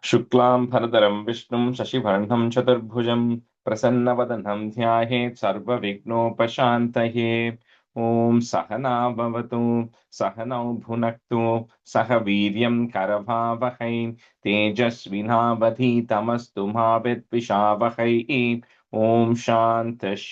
शुक्लां भरधरं विष्णुं शशिवर्णं चतुर्भुजं प्रसन्नवदनं ध्यायेत् सर्वविघ्नोपशान्तये। ॐ सहना भवतु, सहनौ भुनक्तु, सह वीर्यं करभावहै, तेजस्विनावधीतमस्तु मा विद्विषावहै। ॐ शान्तिः।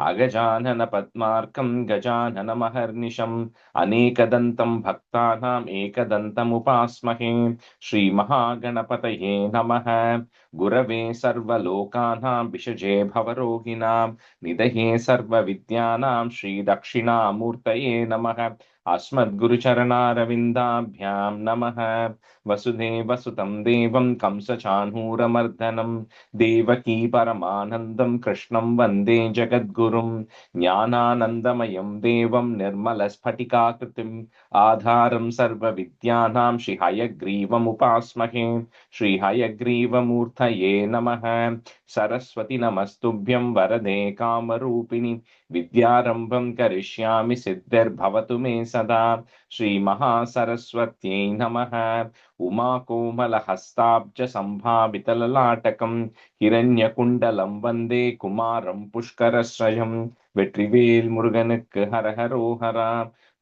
अगजानन पद्मार्कं गजाननमहर्निशम् अनेकदन्तं भक्तानाम् एकदन्तमुपास्महे। श्रीमहागणपतये नमः। गुरवे सर्वलोकानां विषजे भवरोगिणां निधये सर्वविद्यानां श्रीदक्षिणामूर्तये नमः। अस्मद्गुरुचरणारविन्दाभ्यां नमः। वसुदेवसुतं देवं कंसचाणूरमर्दनं देवकी परमानन्दं कृष्णं वन्दे जगद्गुरुं। ज्ञानानन्दमयं देवं निर्मलस्फटिकाकृतिम् आधारं सर्वविद्यानां श्रीहयग्रीवमुपास्महे। श्रीहयग्रीवमूर्तये नमः। सरस्वति नमस्तुभ्यं वरदे कामरूपिणि विद्यारम्भं करिष्यामि सिद्धिर्भवतु मे सदा। श्रीमहासरस्वत्यै नमः। उमाकोमलहस्ताब्जसम्भावितललाटकं हिरण्यकुण्डलं वन्दे कुमारं पुष्करश्रयम्। வெற்றிவேல் முருகனுக்கு ஹரஹரோஹரா.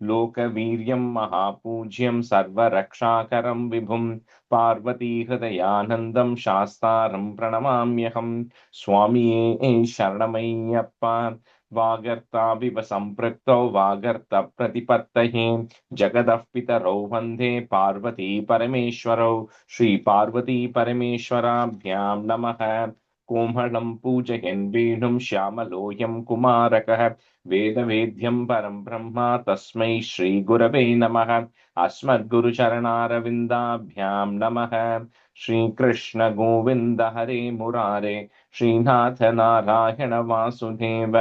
லோகவீரியம் மகாபூஜ்யம் சர்வரக்ஷாகரம் விபும் பார்வதி ஹிருதயானந்தம் சாஸ்தாரம் பிரணமாம்யகம். சுவாமியே சரணமையப்பா. வாகர்த்தாவிவ சம்பிருக்தௌ வாகர்த்த பிரதிபத்தயே ஜகதः பிதரௌ வந்தே பார்வதி பரமேஸ்வரௌ. ஸ்ரீ பார்வதி பரமேஸ்வராभ्यां நமः. कोमलं पूजयन् वेणुं श्यामलोऽयं कुमारकः वेदवेद्यं परं ब्रह्म तस्मै श्रीगुरवे नमः। अस्मद्गुरुचरणारविन्दाभ्यां नमः। श्रीकृष्ण गोविन्द हरे मुरारे श्रीनाथ नारायण वासुदेव।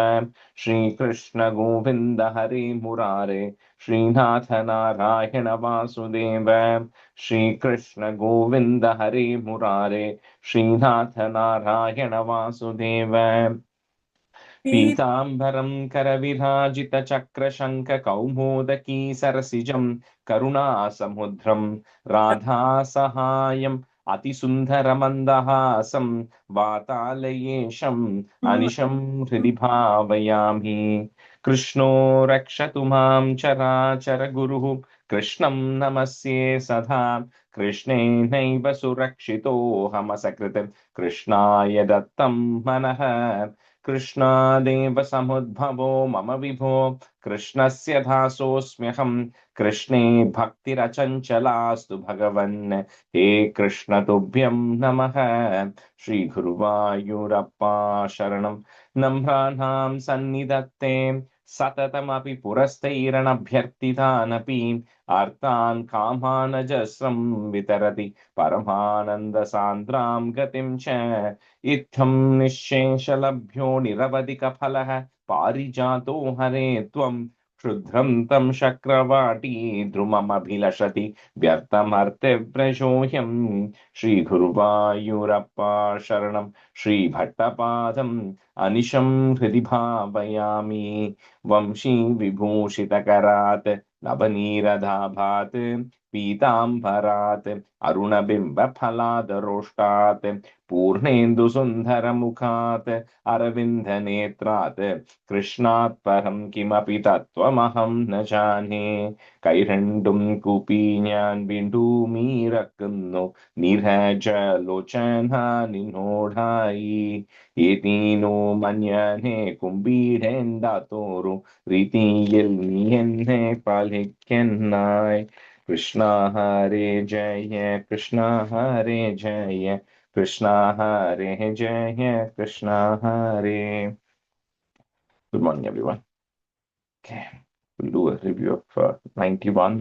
श्रीकृष्ण गोविन्द हरे मुरारे श्रीनाथ नारायण वासुदेव। श्रीकृष्ण गोविन्द हरे मुरारे श्रीनाथ नारायण वासुदेव। पीताम्बरं करविराजितचक्रशङ्खकौमोदकी सरसिजं करुणासमुद्रं राधासहायम् अतिसुन्दरमन्दहासं वातालयेशम् अनिशं हृदि भावयामि। कृष्णो रक्षतु मां चराचरगुरुः कृष्णं नमस्ये सदा। कृष्णेनैव सुरक्षितोऽहमसकृत् कृष्णाय दत्तं मनः। कृष्णादेव समुद्भवो मम विभो कृष्णस्य दासोऽस्म्यहम्। कृष्णे भक्तिरचञ्चलास्तु भगवन्। हे कृष्ण तुभ्यं नमः। श्रीगुरुवायूरप्पा शरणं। नम्राणां सन्निधत्ते सततमपि पुरस्तैरनभ्यर्थितानपि आर्तान् कामानजस्रं वितरति परमानन्दसान्द्रां गतिं च। इत्थं निःशेषलभ्यो निरवधिकफलः पारिजातो हरे त्वं क्षुद्रं तं शक्रवाटी द्रुममभिलषति व्यर्थमर्त्यव्रजोऽयम्। श्रीगुरुवायूरप्पा शरणं। श्रीभट्टपादम् अनिशं हृदि भावयामि। वंशी विभूषितकरात् नवनीरदाभात् पीताम्बरात् अरुणबिम्बफलादरोष्टात् पूर्णेन्दुसुन्दरमुखात् अरविन्दनेत्रात् कृष्णात् परं किमपि तत्त्वमहं न जाने. കൈരണ്ടും കൂപ്പി ഞാൻ വീണ്ടുമീറക്കുന്നു നിരജലോചന നിന്നോടായി. ഏതീനോ മഞ്ഞനെ കുമ്പിടേണ്ടാത്തോറും രീതിയിൽ നീ എന്നെ പാലിക്കനായി. കൃഷ്ണ ഹരേ ജയ കൃഷ്ണ ഹരേ ജയ കൃഷ്ണ ഹരേ ജയ കൃഷ്ണ ഹരേ. Good morning, everyone. Okay, we'll do a review of 91.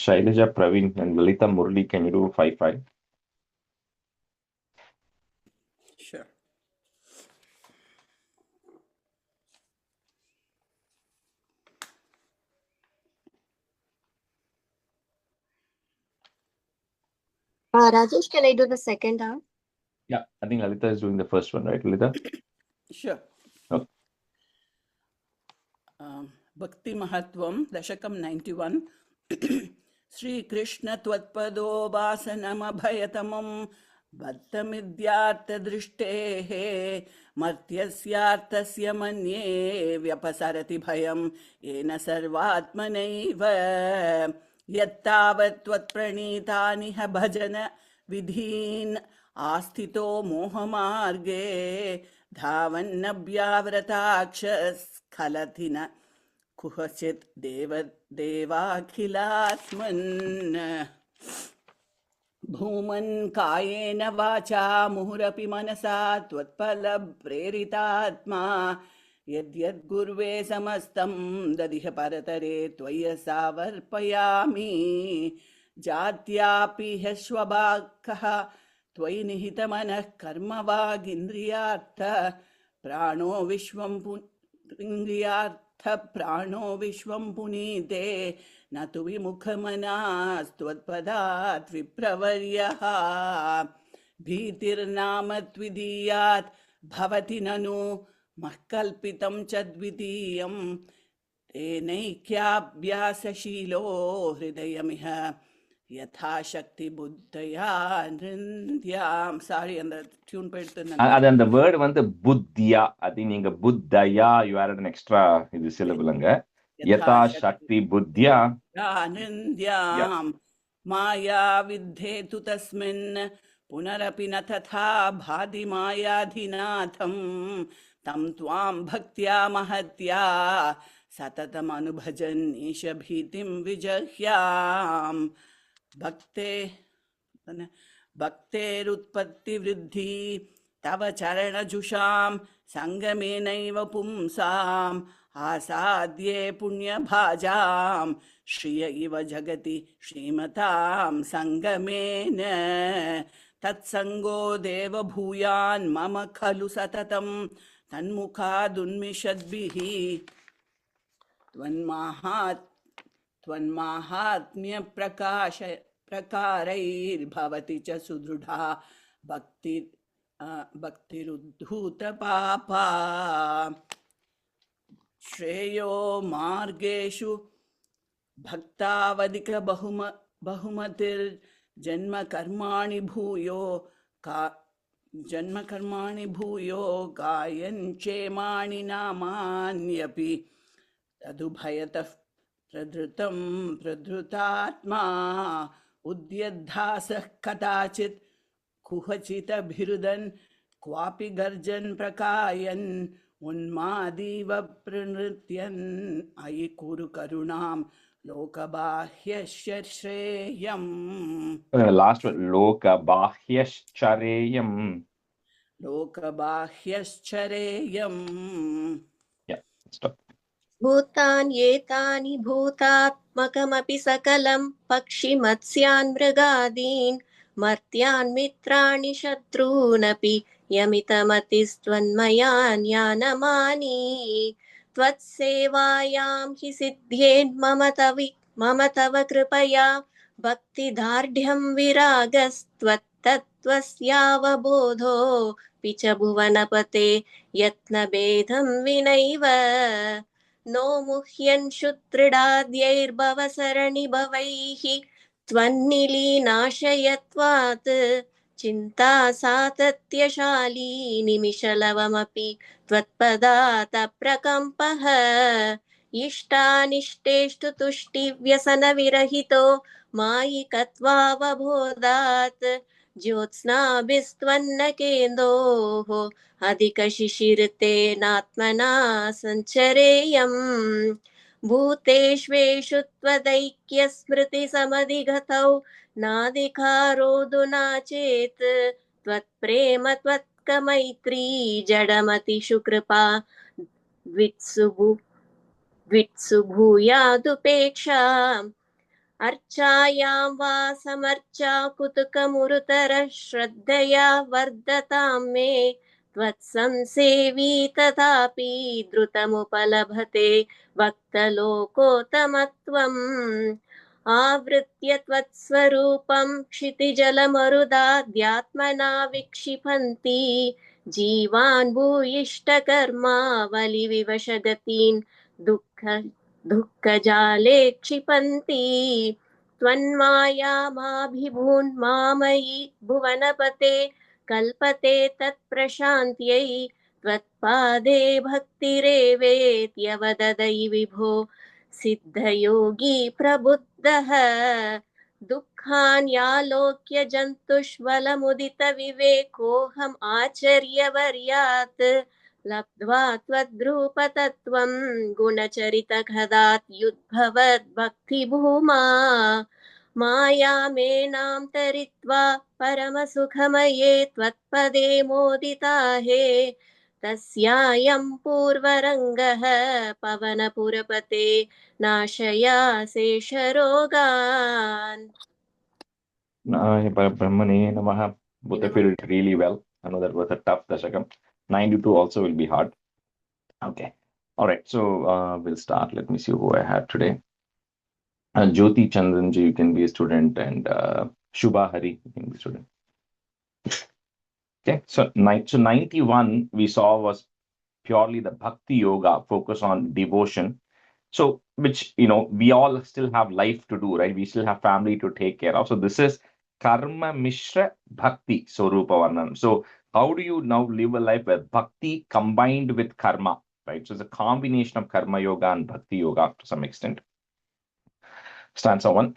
Shailaja, Praveen, and Lalita Murli, can you do 5-5? Sure. Rajesh, can I do the second half? Yeah, I think Lalita is doing the first one, right, Lalita? Sure. Okay. Bhakti Mahatvam, Dashakam 91. Shri Krishna त्वत्पदो वासनमभयतमं बद्धमिद्यार्थदृष्टेः मर्त्यस्यार्थस्य मन्ये व्यपसरति भयं येन सर्वात्मनैव यत्तावत् त्वत्प्रणीतानि ह भजन विधीन् आस्थितो मोहमार्गे धावन्नव्याव्रताक्षस्खलति न कुहचित् देवाखिलात्मन् भूमन् कायेन वाचा मुहुरपि मनसा त्वत्फलप्रेरितात्मा यद्यद्गुर्वे समस्तं ददिह परतरे त्वय्यसावर्पयामि जात्यापि ह्यश्वभाक्कः त्वयि निहितमनः कर्म वागिन्द्रियार्थ प्राणो विश्वं प्राणो विश्वं पुनीते न तु विमुखमनास्त्वत्पदात् विप्रवर्यः भीतिर्नाम त्विदीयात् भवति ननु मह्कल्पितं च द्वितीयं तेनैक्याभ्यासशीलो हृदयमिह यथाशक्ति बुद्धया निन्द्याम. சாரி, அந்த டியூன் போயிட்டு அது அந்த வேர்டு வந்து புத்தியா, அது நீங்க புத்தயா யூ ஆட் an extra இது சிலபுலங்க. யதா சக்தி புத்தியா निन्द्याम माया विद्धेतु तस्मिन् पुनरपि न तथा भाति मायाधिनाथं तं त्वां भक्त्या महत्या सततमनुभजन् ईश भीतिं विजह्याम्. भक्तेरुत्पत्तिवृद्धि तव चरणजुषां सङ्गमेनैव पुंसाम् आसाद्ये पुण्यभाजां श्रिय इव जगति श्रीमतां सङ्गमेन तत्सङ्गो देवभूयान् मम खलु सततं तन्मुखादुन्मिषद्भिः त्वन्माहात्म्यप्रकारैर्भवति च सुदृढा भक्तिरुद्धूतपापा श्रेयो मार्गेषु भक्तावधिक बहुमतिर्जन्म कर्माणि भूयो गायञ्चेमानि नामान्यपि तदुभयतः प्रधृतात्मा उद्यद्धासः कदाचित् कुहचितभिरुदन् क्वापि गर्जन् प्रकायन् उन्मादीव प्रणृत्यन् अयि कुरु करुणां लोकबाह्यस्य श्रेयम्. लास्ट लोकबाह्यश्चरेयम्. भूतान्येतानि भूतात्मकमपि सकलं पक्षिमत्स्यान् मृगादीन् मर्त्यान् मित्राणि शत्रूनपि यमितमतिस्त्वन्मयान्यानमानि त्वत्सेवायां हि सिद्ध्येन्मम तव कृपया भक्तिदार्ढ्यं विरागस्त्वत्तत्त्वस्यावबोधोऽपि च भुवनपते यत्नभेदं विनैव नो मुह्यन् शुत्रिडाद्यैर्भवसरणिभवैः त्वन्निलीनाशयत्वात् चिन्ता सातत्यशाली निमिषलवमपि त्वत्पदात् प्रकम्पः इष्टानिष्टेषु तुष्टिव्यसनविरहितो मायिकत्वावबोधात् ज्योत्स्नाभिस्त्वन्न केन्दोः अधिकशिशिरते नात्मना सञ्चरेयम् भूतेष्वेषु त्वदैक्यस्मृतिसमधिगतौ नाधिकारोऽधुना चेत् त्वत्प्रेम त्वत्कमैत्री जडमतिषु कृपा द्वित्सु भूयादुपेक्षा अर्चायां वा समर्चा कुतुकमुरुतरः श्रद्धया वर्धतां मे त्वत्संसेवी तथापि द्रुतमुपलभते भक्तलोकोत्तमत्वम् आवृत्य त्वत्स्वरूपं क्षितिजलमरुदाद्यात्मना विक्षिपन्ति जीवान् भूयिष्ठकर्मावलिविवशगतीन् दुःखजाले क्षिपन्ति त्वन्मायामाभिभून्मामयि भुवनपते कल्पते तत्प्रशान्त्यै त्वत्पादे भक्तिरेवेत्यवददै विभो सिद्धयोगी प्रबुद्धः दुःखान्यालोक्य जन्तुष्वलमुदितविवेकोऽहम् आचर्यवर्यात् लब्ध्वा त्वद्रूपतत्त्वं गुणचरितखदात्युद्भवद्भक्तिभूमा मायामेनां तरित्वा परमसुखमये त्वत्पदे मोदिता हे तस्यायं पूर्वरङ्गः पवनपुरपते नाशयाशेषरोगान्. Brahmane Namaha. Both of you did really well. I know that was a tough Dasakam. 92 also will be hard. Okay. All right. So we'll start. Let me see who I have today. Jyoti Chandranji, you can be a student, and Shubha Hari, you can be a student. Okay. So 91 we saw was purely the Bhakti Yoga, focus on devotion. So, which, we all still have life to do, right? We still have family to take care of. So, this is Karma Mishra Bhakti Swarupa Varnam. So, how do you now live a life where Bhakti combined with Karma, right? So, it's a combination of Karma Yoga and Bhakti Yoga to some extent. Stanza 1.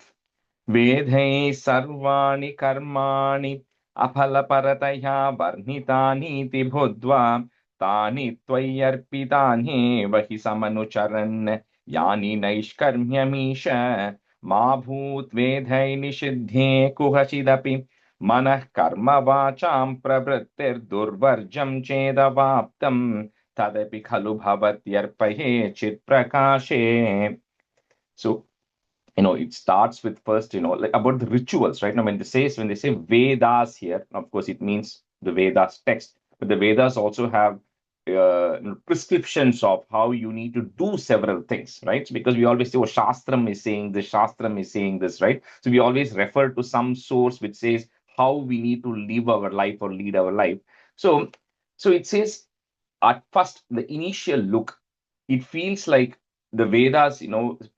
Vedhai sarvani karmani apalaparataya varnitaniti bhudva tani tvayarpitani vahi samanucharan yani naishkarmyamisha ma bhut vedhai nishiddhe kuhachidapi manah karma vacham pravrittir durvarjam chedavaptam tadapi khalu bhavatyarpahe chit prakashe. So, it starts with first, like about the rituals, right? Now, when they say Vedas here, of course, it means the Vedas text, but the Vedas also have prescriptions of how you need to do several things, right? So because we always say, oh, Shastram is saying this, Shastram is saying this, right? So we always refer to some source which says how we need to live our life or lead our life. So it says, at first, the initial look, it feels like the Vedas,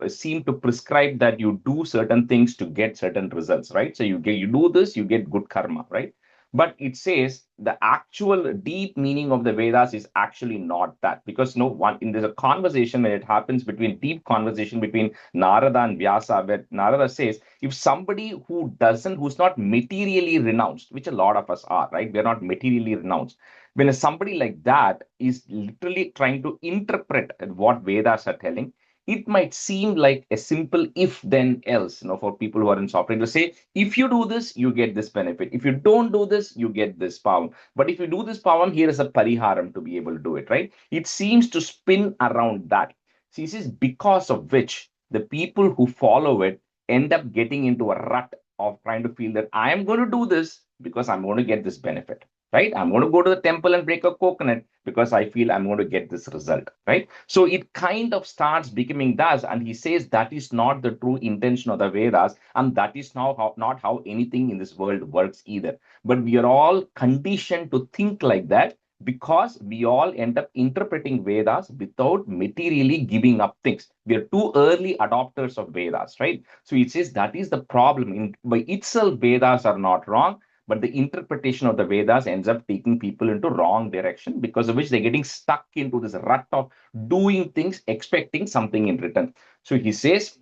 seem to prescribe that you do certain things to get certain results, right? So you do this, you get good karma, right? But it says the actual deep meaning of the Vedas is actually not that, because there's a conversation when it happens deep conversation between Narada and Vyasa, where Narada says, if somebody who's not materially renounced, which a lot of us are, right? We're not materially renounced. When somebody like that is literally trying to interpret what Vedas are telling, it might seem like a simple if then else, for people who are in software to say, if you do this, you get this benefit. If you don't do this, you get this power. But if you do this power, here is a pariharam to be able to do it, right? It seems to spin around that. See, this is because of which the people who follow it end up getting into a rut of trying to feel that I am going to do this because I'm going to get this benefit. Right? I'm going to go to the temple and break a coconut because I feel I'm going to get this result, right? So it kind of starts becoming that, and he says that is not the true intention of the Vedas, and that is not how anything in this world works either. But we are all conditioned to think like that because we all end up interpreting Vedas without materially giving up things. We are too early adopters of Vedas, right? So it says that is the problem. By itself, Vedas are not wrong, but the interpretation of the Vedas ends up taking people into wrong direction, because of which they're getting stuck into this rut of doing things, expecting something in return. So he says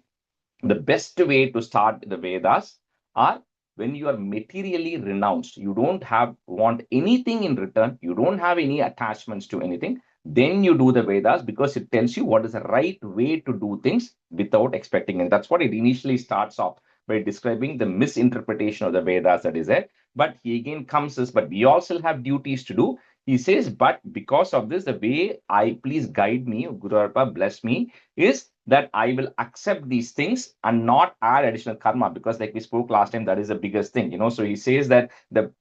the best way to start the Vedas are when you are materially renounced. You don't want anything in return. You don't have any attachments to anything. Then you do the Vedas because it tells you what is the right way to do things without expecting it. That's what it initially starts off by describing the misinterpretation of the Vedas that is there. But he again comes as, but we also have duties to do. He says, but because of this, the way please guide me, Guru Arpa, bless me, is that I will accept these things and not add additional karma, because like we spoke last time, that is the biggest thing, So he says that the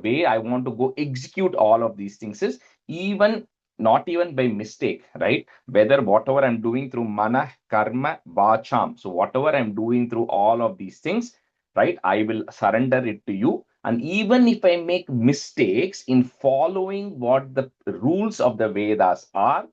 way I want to go execute all of these things is not even by mistake, right? Whether whatever I'm doing through mana, karma, vacham. So whatever I'm doing through all of these things, right? I will surrender it to you. And even if I make mistakes in following what the rules of the Vedas are,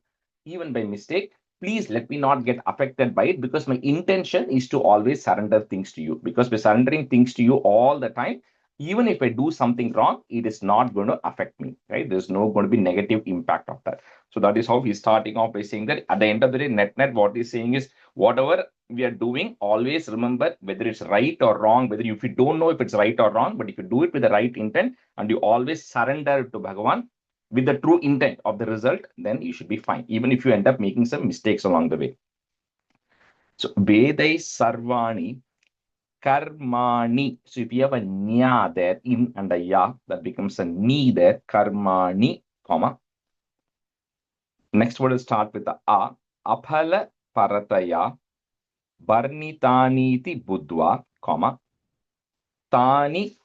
even by mistake, please let me not get affected by it, because my intention is to always surrender things to you. Because by surrendering things to you all the time, even if I do something wrong, it is not going to affect me, right? There's no going to be negative impact of that. So that is how he's starting off by saying that at the end of the day, net, what he's saying is, whatever we are doing, always remember whether it's right or wrong, whether if you don't know if it's right or wrong, but if you do it with the right intent and you always surrender to Bhagavan with the true intent of the result, then you should be fine, even if you end up making some mistakes along the way. So, Vedai Sarvani Karmani. So, if you have a nya there, in and a ya, that becomes a ni there, Karmani, comma. Next word will start with the a. Aphala Parataya Varnitaniti Budva, comma. Tani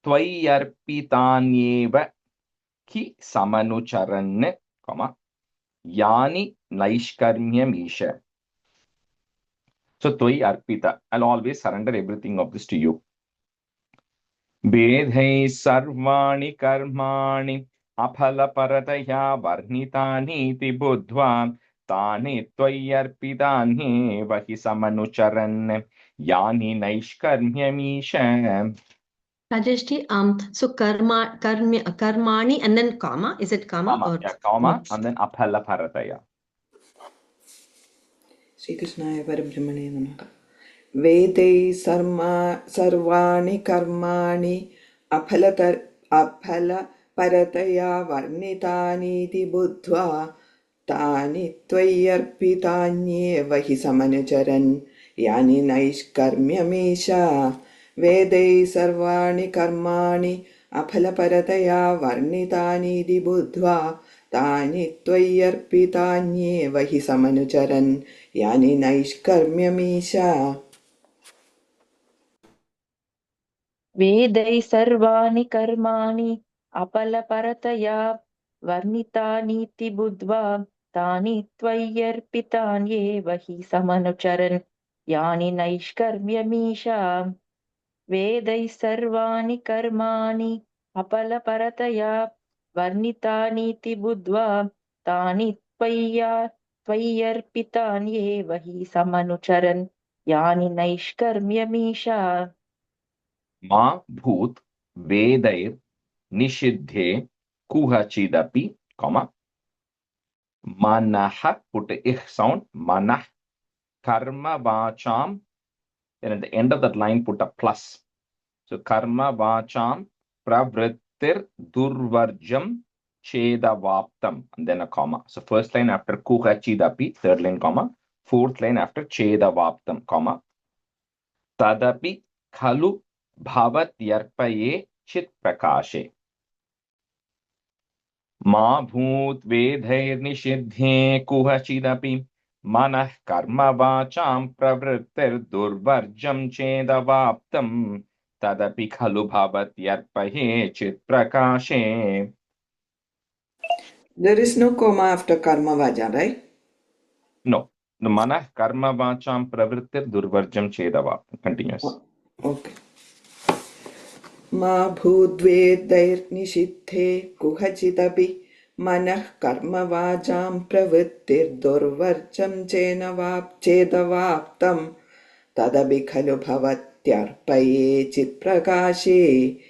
Tvayarpitanyeva Ki Samanucharan, comma. Yani Naishkarmyamisha. So, Tvai Arpita. I'll always surrender everything of this to you. Vedhai Sarvani Karmani Aphala Parataya Varnitaniti Budhva Tani Tvai Arpitani Vahi Samanucharan Yani Naishkarmyamisha. Rajeshji, so karmani and then comma. Is it comma? Comma, Or yeah, comma, and then Aphala Parataya. Sri Krishnaya Parabrahmane Namaha. Vedai sarvani karmani aphala parataya varnitani ti buddhva tani tvayarpitanyeva hi samanucharan yani naishkarmyamisha. Vedai sarvani karmani aphala parataya varnitani ti buddhva tani tvayarpitanyeva hi samanucharan yani naishkarmyamisha. वेदै सर्वाणि कर्माणि अपलपरतया वर्णितानीति बुद्ध्वा तानि त्वय्यर्पितान्येव हि समनुचरन् यानि नैष्कर्म्यमीशा. वेदैः सर्वाणि कर्माणि अपलपरतया वर्णितानीति बुद्ध्वा तानि त्वय्यर्पितान्येव हि समनुचरन् यानि नैष्कर्म्यमीशा. Ma Bhut Vedair Nishidhe Kuhachidapi, comma. Manah, put a ich sound, manah karma vacham. Then at the end of that line, put a plus. So karma vacham pravrittir durvarjam chedavaptam, and then a comma. So first line after kuhachidapi, third line comma. Fourth line after chedavaptam, comma. Tadapi khalu bhavat yarpaye chit prakashe. Ma bhut vedhair nishidhe kuhachidapi manah karma vacham pravrittir durvarjam chedavaptam tadapi khalu bhavat yarpaye chit prakashe. There is no comma after karma vaja, right? No. The manah karma vacham pravrittir durvarjam chedavaptam. Continuous. Okay. Ma bhudvedairnishithe kuhachidapi manah karma vajam pravrittir durvarjam chedavaptam tadabi khalu bhavatyarpaye chit prakashe.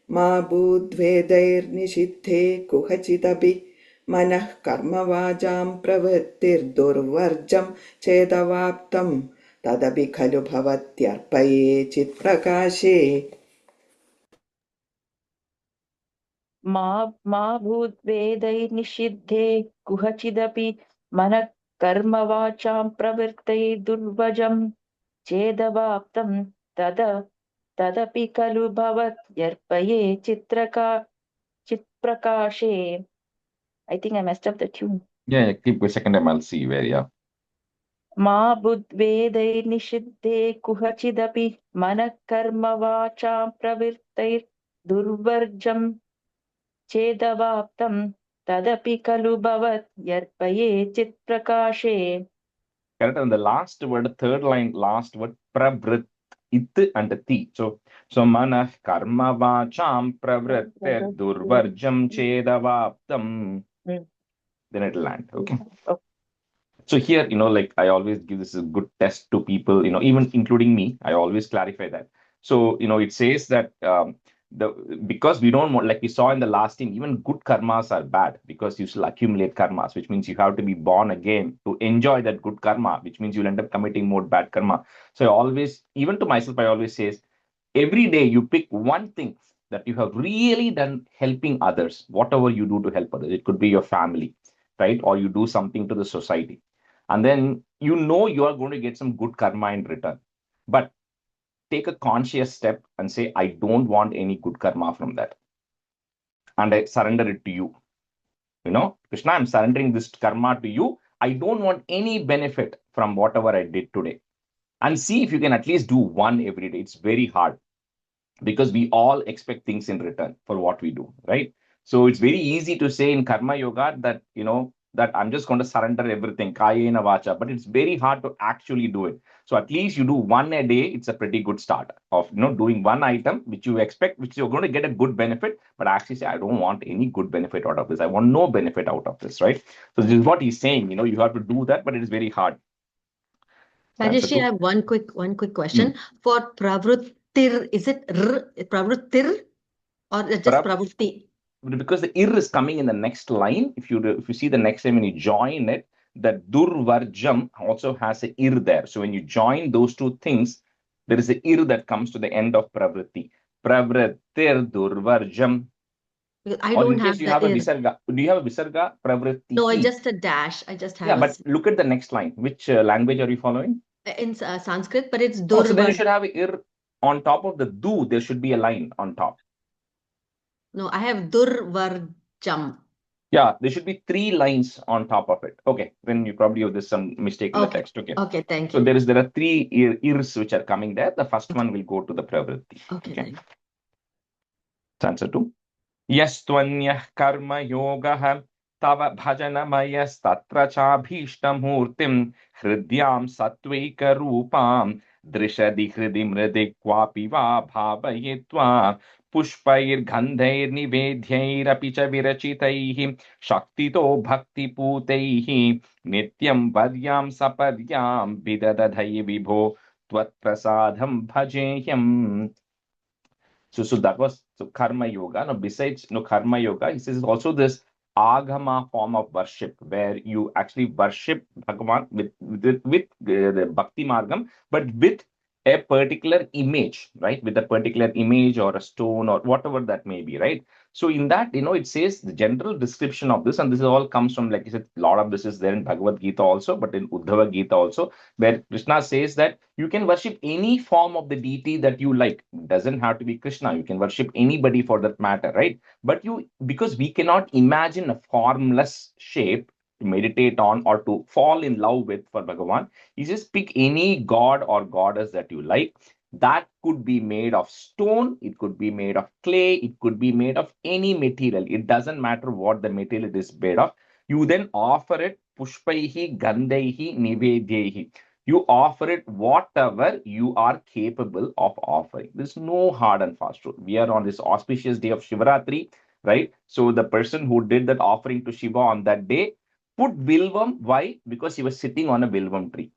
Ma bhudvedairnishithe kuhachidapi manah karma vajam pravrittir durvarjam chedavaptam tadabi khalu bhavatyarpaye chit prakashe. मा भूद्वेदैर्निषिद्धे कुहचिदपि मनः कर्मवाचां प्रवृत्तैर्दुर्वजं चेदवाप्तं तदपि खलु भवत्यर्पये चित्प्रकाशे. I think I messed up the tune. Yeah, keep a second time, I'll see where, yeah. मा बुद्वेदैर्निषिद्धे कुहचिदपि मनः कर्मवाचां प्रवृत्तैर्दुर्वर्जं चेदवाप्तं तदपि खलु भवत्यर्पये चित्प्रकाशे. Correct. And the last word, third line, last word, pravrit, it and ti. So manah karma vacham pravrittir durvarjam chedavaptam. Then it'll land. Okay. So here, like I always give this a good test to people, even including me, I always clarify that. So, it says that the because we don't want, like we saw in the last team, even good karmas are bad because you still accumulate karmas, which means you have to be born again to enjoy that good karma, which means you'll end up committing more bad karma. So I always, even to myself, I always say, every day you pick one thing that you have really done helping others, whatever you do to help others. It could be your family, right? Or you do something to the society. And then you are going to get some good karma in return. But take a conscious step and say, I don't want any good karma from that. And I surrender it to you. Krishna, I'm surrendering this karma to you. I don't want any benefit from whatever I did today. And see if you can at least do one every day. It's very hard because we all expect things in return for what we do, right? So it's very easy to say in karma yoga that that I'm just going to surrender everything, kayena vacha, but it's very hard to actually do it. So at least you do one a day. It's a pretty good start of doing one item which you expect, which you're going to get a good benefit, but actually say, I don't want any good benefit out of this. I want no benefit out of this, right? So this is what he's saying. You have to do that, but it is very hard. Answer Rajeshri, I two. have one quick question. For pravrittir, is it pravrittir or just Pra- pravritti? because the ir is coming in the next line. If you see the next line when you join it, the durvarjam also has a ir there. So when you join those two things, there is a ir that comes to the end of pravritti. Pravrittir durvarjam. Because I Or don't in case have you the have a ir. visarga, do you have a visarga? No, Pravrittihi. just a dash. I just Yeah, have but look at the next line. Which language are you following? in Sanskrit, but it's Oh, so then you durvar. should have a ir on top of the du. There should be a line on top. No, I have durvarjam. Yeah, there should be 3 lines on top of it. Okay, then you probably have this some mistake in the Okay. text. Okay. Okay, thank So you. there are 3 irs which are coming there. The first one will go to the pravritti. Okay, Okay. thank you. Answer 2. Yastvanyah karma yogah tava bhajanamayastattra chabhishtamurtim hridyam satveka rupam drishadi hridi mridi kvapi va bhavayitva pushpair gandhair nivedhyairapi cha virachitaihi shaktito bhakti putaihi nityam varyam saparyam vidadadhai vibho tvat prasadham bhajeyam. So that was karma yoga. Now, besides karma yoga, he says also this agama form of worship where you actually worship Bhagavan with the bhakti margam, but with a particular image, right? With a particular image or a stone or whatever that may be, right? So in that, it says the general description of this, and this all comes from, like I said, a lot of this is there in Bhagavad Gita also, but in Uddhava Gita also, where Krishna says that you can worship any form of the deity that you like. It doesn't have to be Krishna. You can worship anybody for that matter, right? But because we cannot imagine a formless shape to meditate on or to fall in love with for Bhagavan, you just pick any god or goddess that you like. That could be made of stone, it could be made of clay, it could be made of any material. It doesn't matter what the material it is made of. You then offer it pushpaihi, gandhaihi, nivedhyahi. You offer it whatever you are capable of offering. There's no hard and fast rule. We are on this auspicious day of Shivaratri, right? So the person who did that offering to Shiva on that day put Vilvam. Why? Because he was sitting on a Vilvam tree.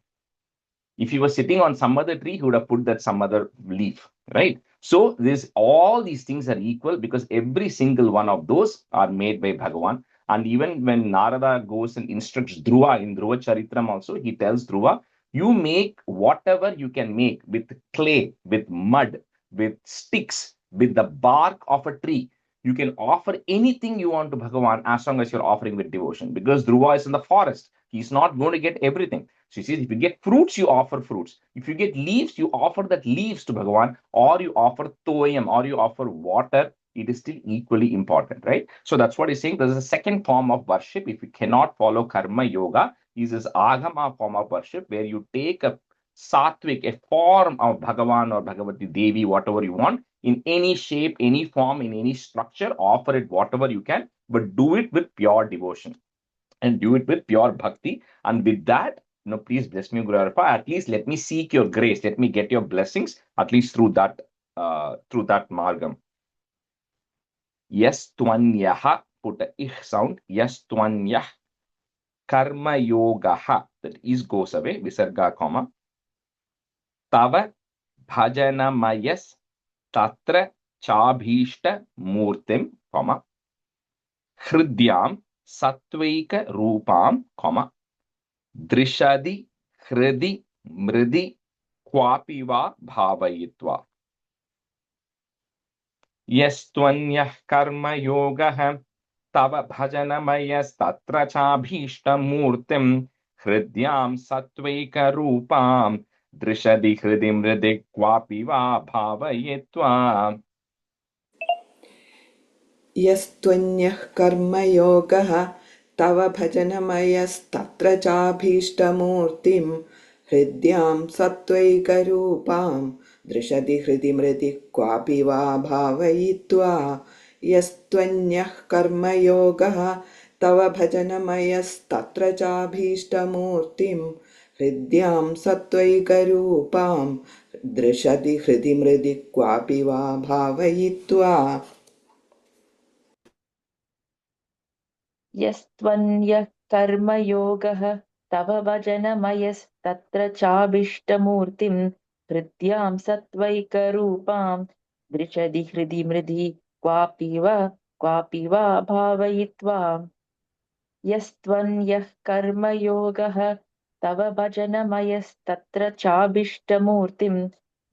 If he was sitting on some other tree, he would have put that some other leaf, right? So all these things are equal because every single one of those are made by Bhagavan. And even when Narada goes and instructs Dhruva in Dhruva Charitram also, he tells Dhruva, you make whatever you can make with clay, with mud, with sticks, with the bark of a tree. You can offer anything you want to Bhagavan as long as you're offering with devotion. Because Dhruva is in the forest. He's not going to get everything. So he says, if you get fruits, you offer fruits. If you get leaves, you offer that leaves to Bhagavan, or you offer toyam, or you offer water. It is still equally important, right? So that's what he's saying. There's a second form of worship. If you cannot follow karma yoga, is this agama form of worship where you take a sattvic, a form of Bhagavan or Bhagavati Devi, whatever you want, in any shape, any form, in any structure, offer it whatever you can, but do it with pure devotion and do it with pure bhakti. And with that, please bless me, Guru Arpa. At least let me seek your grace. Let me get your blessings, at least through that margam. Yes, twanyaha, put a ich sound. Yes, twanyah karma yogaha, that is goes away, visarga comma, tava bhajanamayas tatra chabhishta murtim, comma, hridyam satvaika rupam, comma, drishadi hridi mridi kwapi va bhavayitva. Yastvanyah karma yogah tava bhajanamayastatra chabhishtamurtim hridyam satvaika rupam drishadi hridi mridi kwapi va bhavayitva. यस्त्वन्यः कर्मयोगः तव भजनमयस्तत्र चाभीष्टमूर्तिं हृद्यां सत्त्वैकरूपां दृशति हृदि मृदि क्वापि वा भावयित्वा यस्त्वन्यः कर्मयोगः तव भजनमयस्तत्र चाभीष्टमूर्तिं हृद्यां सत्त्वैकरूपां दृशति हृदि मृदि क्वापि वा भावयित्वा यस्त्वन्यः कर्मयोगः तव भजनमयस्तत्र चाभीष्टमूर्तिं हृद्यां सत्त्वैकरूपां दृशति हृदि मृदि क्वापि वा भावयित्वा यस्त्वन्यः कर्मयोगः तव भजनमयस्तत्र चाभीष्टमूर्तिं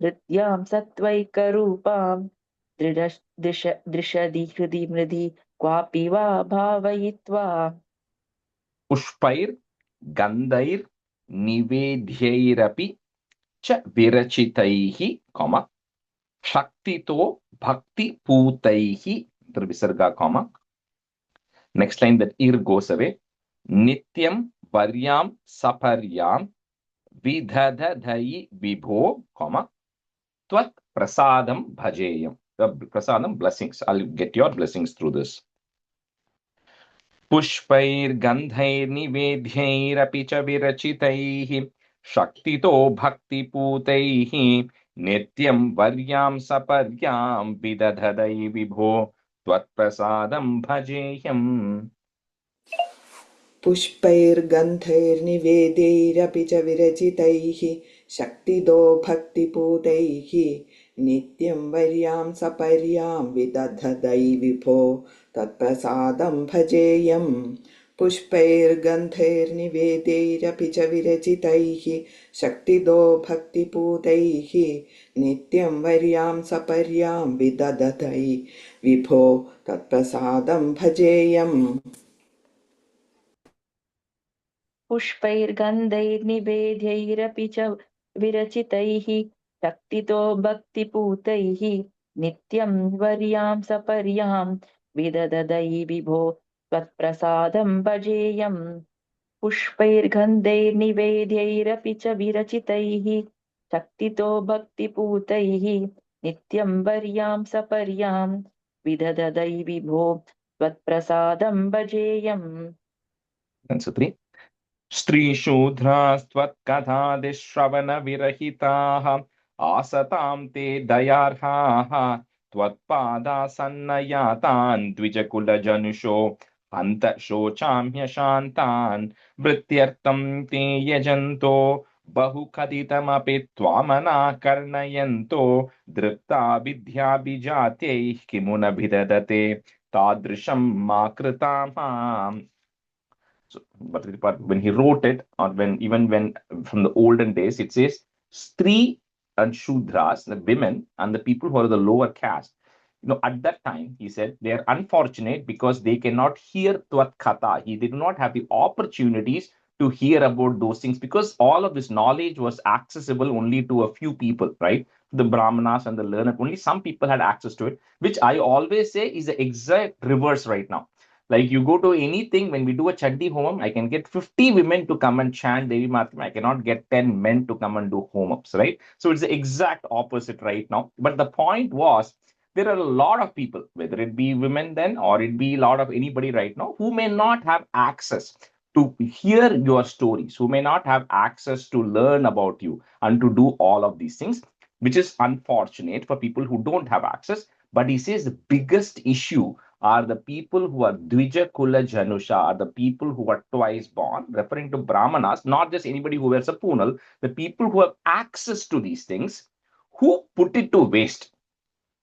हृद्यां सत्त्वैकरूपां दृशति हृदि मृदि क्वापि वा भावयित्वा पुष्पैर् गन्धैर् निवेद्यैरपि च विरचितैः, comma, shaktito bhakti putaihi, visarga comma. Next line, that ir goes away. Nityam varyam saparyam vidhadhai vibho, comma, tvat prasadam bhajeyam. Prasadam, blessings. I'll get your blessings through this. पुष्पैर्गन्धैर्निवेद्यैरपि च विरचितैः शक्तितो भक्तिपूतैः नित्यं वर्यां सपर्यां विदधदै विभो त्वत्प्रसादं भजेयम्. पुष्पैर्गन्धैर्निवेदैरपि च विरचितैः शक्तिदो भक्तिपूतैः नित्यं वर्यां सपर्यां विदधदै विभो तत्प्रसादं भजेयम्. पुष्पैर्गन्धैर्निवेदैरपि च विरचितैः शक्तिदो भक्तिपूतैः नित्यं वर्यां सपर्यां विदधदै विभो तत्प्रसादं भजेयम्. पुष्पैर्गन्धैर्निवेद्यैरपि च विरचितैः शक्तितो भक्तिपूतैः नित्यं वर्यां सपर्यां विदधदै विभो त्वत्प्रसादं भजेयम्. पुष्पैर्गन्धैर्निवेद्यैरपि च विरचितैः शक्तितो भक्तिपूतैः नित्यं वर्यां सपर्यां विदधदै विभो त्वत्प्रसादं भजेयम्. Answer 3. स्त्रीशूद्रास्त्वत्कथादिश्रवणविरहिताः आसतां ते दयार्हाः त्वत्पादासन्नयातान् द्विजकुलजनुषो हन्त शोचाम्यशान्तान् वृत्त्यर्थं ते यजन्तो बहुकथितमपि त्वामनाकर्णयन्तो दृप्ता विद्याभिजात्यैः किमु न भिदधते तादृशं मा कृताम्. So, but when he wrote it, or when from the olden days, it says Stri and Shudras, the women and the people who are the lower caste. At that time, he said they are unfortunate because they cannot hear Tvat Katha. They do not have the opportunities to hear about those things because all of this knowledge was accessible only to a few people, right? The Brahmanas and the learned, only some people had access to it, which I always say is the exact reverse right now. Like you go to anything, when we do a Chandi Homam, I can get 50 women to come and chant Devi Mahatmya. I cannot get 10 men to come and do homams, right? So it's the exact opposite right now. But the point was, there are a lot of people, whether it be women then or it be a lot of anybody right now, who may not have access to hear your stories, who may not have access to learn about you and to do all of these things, which is unfortunate for people who don't have access. But he says the biggest issue are the people who are Dvija Kula Janusha, are the people who are twice born, referring to Brahmanas, not just anybody who wears a punal, the people who have access to these things, who put it to waste.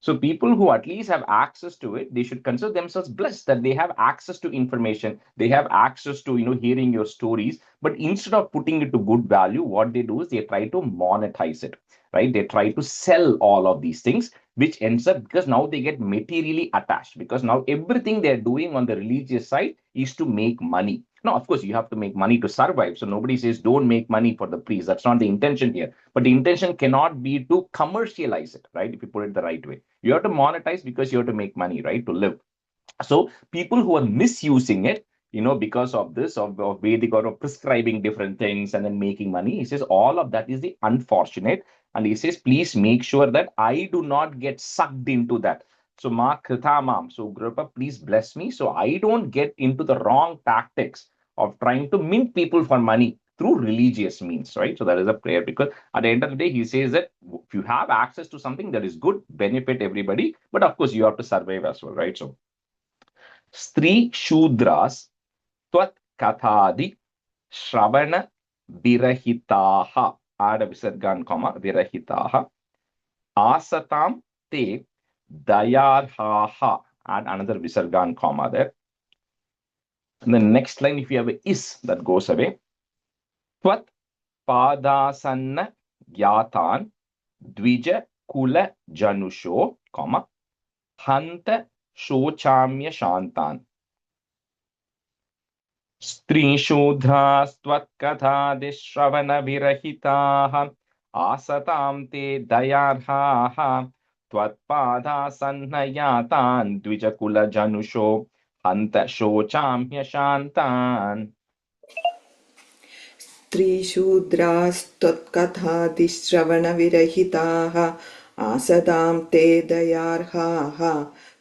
So people who at least have access to it, they should consider themselves blessed that they have access to information, they have access to hearing your stories. But instead of putting it to good value, what they do is they try to monetize it, right? They try to sell all of these things, which ends up because now they get materially attached. Because now everything they're doing on the religious side is to make money. Now, of course, you have to make money to survive. So nobody says don't make money for the priest. That's not the intention here. But the intention cannot be to commercialize it, right? If you put it the right way, you have to monetize because you have to make money, right? To live. So people who are misusing it, because of this, of Vedic or of prescribing different things and then making money, he says all of that is the unfortunate. And he says, please make sure that I do not get sucked into that. So Ma Kritamam, so Grupa, please bless me so I don't get into the wrong tactics of trying to mint people for money through religious means, right? So that is a prayer, because at the end of the day, he says that if you have access to something that is good, benefit everybody, but of course you have to survive as well, right? So Stri Shudras Twat Kathadi Shravana Virahitaha, add a visargan comma, Virahitaha, Asatam Te Dayarhaha, add another visargan comma there. And the next line, if you have a is, that goes away. Twat Padasanna Yatan Dvija Kula Janusho, comma, Hanta Shochamya Shantan. स्त्रीशूद्रास्त्वत्कथादिश्रवणविरहिताः आसतां ते दयार्हाः त्वत्पादासन्नयातान् द्विजकुलजनुषो हन्त शोचाम्यशान्तान्. स्त्रीशूद्रास्त्वत्कथादिश्रवणविरहिताः आसदां ते दयार्हाः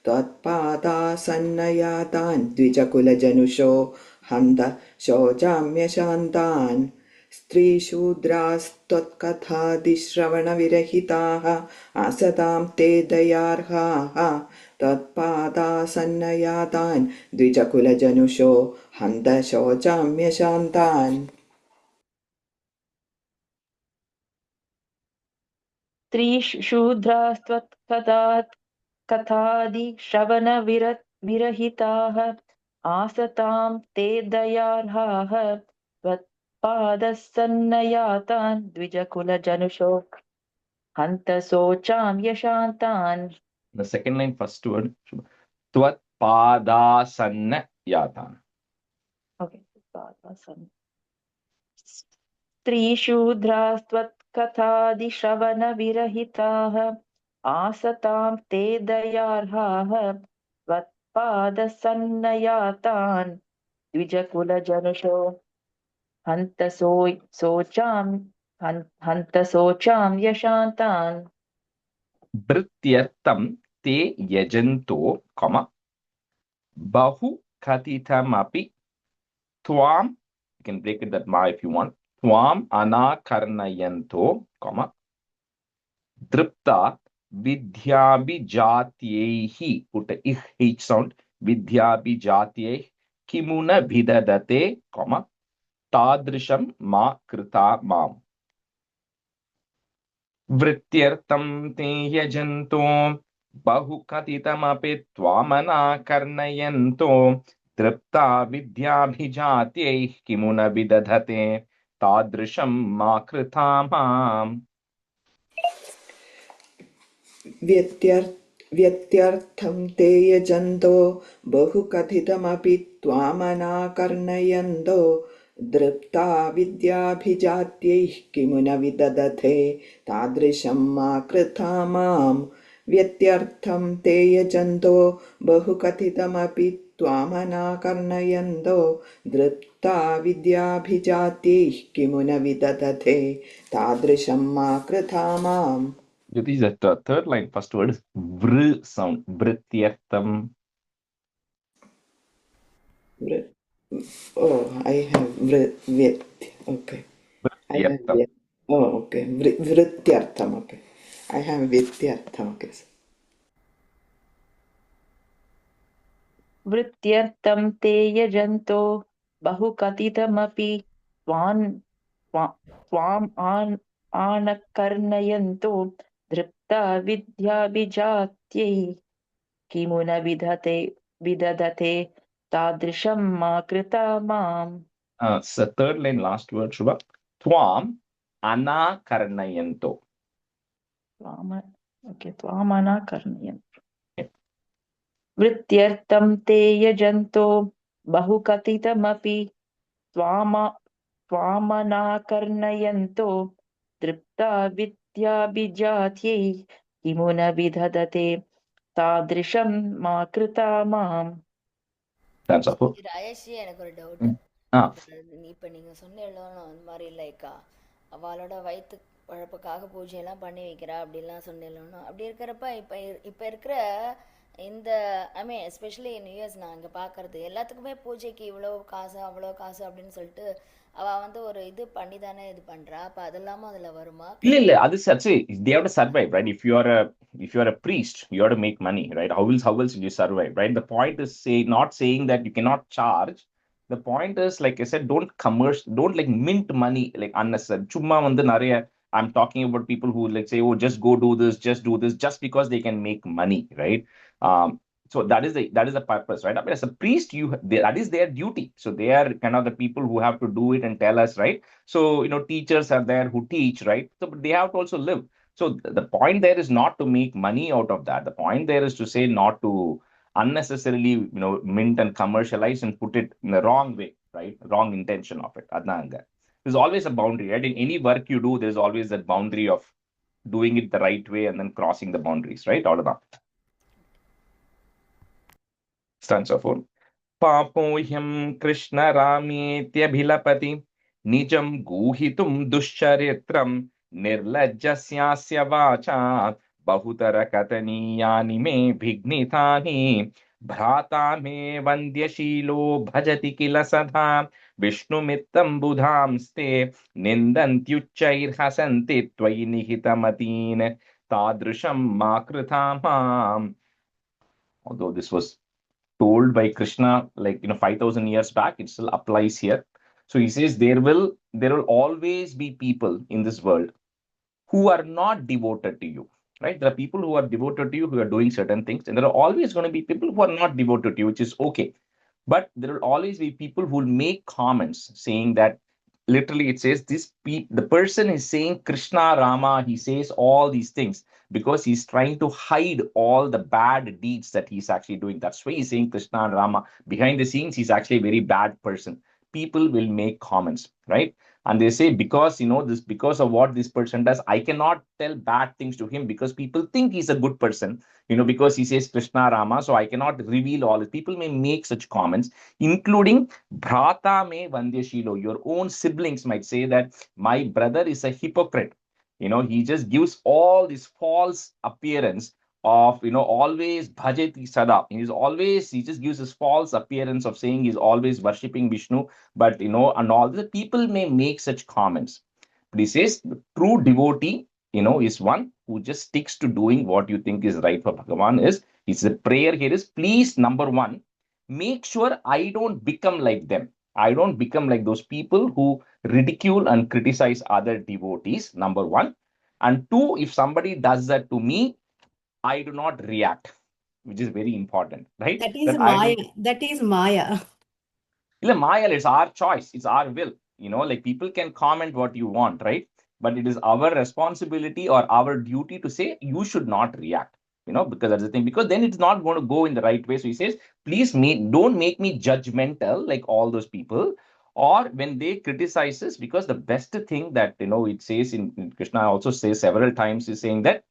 त्वत्पादासन्नयातान् द्विजकुलजनुषो हन्त शोचाम्यशान्तान्. स्त्रीशूद्रास्त्वत्कथादिश्रवणविरहिताः आसदां ते दयार्हाः त्वत्पादासन्नयातान् द्विजकुलजनुषो हन्त शोचाम्यशान्तान्. स्त्रीशूद्रास्त्वत्कथादिश्रवणविरहिताः आसतां ते दयार्हाः त्वत्पादसन्नयातान् द्विजकुलजनुषो हन्त शोचाम्यशान्तान्. The second line, first word, Tvat Padasanna Yatan. Okay. स्त्रीशूद्रास्त्वत्कथादिश्रवणविरहिताः आसतां ते दयार्हाः त्वत्पादसन्नयातान् द्विजकुलजनुषो हन्त शोचाम्यशान्तान्. Brityartam te yajanto, comma, Bahu Katitamapi Twam, you can break it that ma if you want. Twam anakarnayanto, comma, Dripta Vidyabhijatyehi, put a H sound, Vidyabhijatyehi Kimuna Vidadate, comma, Tadrisham Ma Krita Mam. Vrityartam te yajanto Bahukatitamapi Twamanakarnayanto Dripta Vidyabhijatyehi Kimuna Vidadate Tadrisham Ma Krita Mam. व्यत्यर्थं ते यजन्तो बहुकथितमपि त्वामनाकर्णयन्तो दृप्ता विद्याभिजात्यैः किमुन विदधते तादृशं मा कृथा माम्. व्यत्यर्थं ते यजन्तो बहुकथितमपि त्वामनाकर्णयन्तो दृप्ता विद्याभिजात्यैः किमुन विदधते तादृशं मा कृथा माम्. Jyoti, the third line, first word is vr sound. Vrityartam. Oh, I have vyat. Okay. I have Vrityartam. vyat. Oh, okay. Vrityartham. Okay. I have vityartham. Okay. वृत्त्यर्थं ते यजन्तो बहुकथितमपि त्वाम् आनकर्णयन्तो धृप्ता विद्याभिजात्यै किमु न विदधते तादृशं मा कृता माम्. So third line, last word, Shubha. Tvam anakarnayanto. त्वामनाकर्णयन्तो. Yeah. वृत्त्यर्थं ते यजन्तो बहुकथितमपि त्वामनाकर्णयन्तो तृप्ता विद्याभिजात्यै किमु न विदधते तादृशं मा कृता माम्. That's all. ராயஸ்ரீ எனக்கு ஒரு டவுட். Ah, இப்போ நீங்கள் சொன்னீங்களோ அந்த மாதிரி லைக்கா அவளோட வயிற்று பழப்புக்காக பூஜையெல்லாம் பண்ணி வைக்கிறா அப்படிலாம் சொன்னீங்களோ அப்படி இருக்கிறப்ப இப்போ இருக்கிற இந்த ஐ மீன் எஸ்பெஷலி இன் யூஎஸ் நான் இங்கே பார்க்கறது எல்லாத்துக்குமே பூஜைக்கு இவ்வளோ காசு அவ்வளோ காசு அப்படின்னு சொல்லிட்டு அவள் வந்து ஒரு இது பண்ணி தானே இது பண்ணுறா. அப்போ அதெல்லாமும் அதில் வருமா? இல்ல that's it. They have to survive, right? If you are a priest, you have to make money, right? How else will you survive, right? The point is not saying that you cannot charge. The point is, like I said, don't like mint money like unnecessary. Chumma vandu nariya. I'm talking about people who like say, oh, just go do this, just because they can make money, right? Um, so that is the purpose, right? I mean, as a priest, that is their duty. So they are kind of the people who have to do it and tell us, right? So teachers are there who teach, right? So but they have to also live. So the point there is not to make money out of that. The point there is to say not to unnecessarily mint and commercialize and put it in the wrong way, right? Wrong intention of it. Adnanga. There's always a boundary, right? In any work you do, there's always that boundary of doing it the right way and then crossing the boundaries, right? All of that. Stanza 4. पापोह्यं कृष्णरामेत्यभिलपति निजं गूहितुं दुश्चरित्रं निर्लज्जस्यास्य वाचात् बहुतरकथनीयानि मे विघ्नितानि भ्राता मे वन्द्यशीलो भजति किल सदा विष्णुमित्तं बुधांस्ते निन्दन्त्युच्चैर्हसन्ति त्वयि निहितमतीन् तादृशं मा कृता माम्. Although this was told by Krishna 5,000 years back, it still applies here. So he says there will always be people in this world who are not devoted to you, right? There are people who are devoted to you, who are doing certain things, and there are always going to be people who are not devoted to you, which is okay. But there will always be people who will make comments saying that literally it says the person is saying Krishna Rama, he says all these things because he's trying to hide all the bad deeds that he's actually doing. That's why he's saying Krishna and Rama. Behind the scenes, he's actually a very bad person. People will make comments, right? And they say, because because of what this person does, I cannot tell bad things to him because people think he's a good person, because he says Krishna Rama, so I cannot reveal all this. People may make such comments, including Bhrata me Vandyashilo. Your own siblings might say that my brother is a hypocrite. He just gives all this false appearance of always bhajati sada. He just gives this false appearance of saying he's always worshipping Vishnu, but and all the people may make such comments. But he says the true devotee is one who just sticks to doing what you think is right for Bhagavan. His prayer here is, please, number one, make sure I don't become like them. I don't become like those people who ridicule and criticize other devotees, number one. And two, if somebody does that to me, I do not react, which is very important, right? That is That I Maya. don't. That is Maya. Maya, it's our choice, it's our will. Like people can comment what you want, right? But it is our responsibility or our duty to say you should not react, because that's the thing, because then it's not going to go in the right way. So he says, please don't make me judgmental like all those people, or when they criticize us, because the best thing that it says in Krishna also says several times, is saying that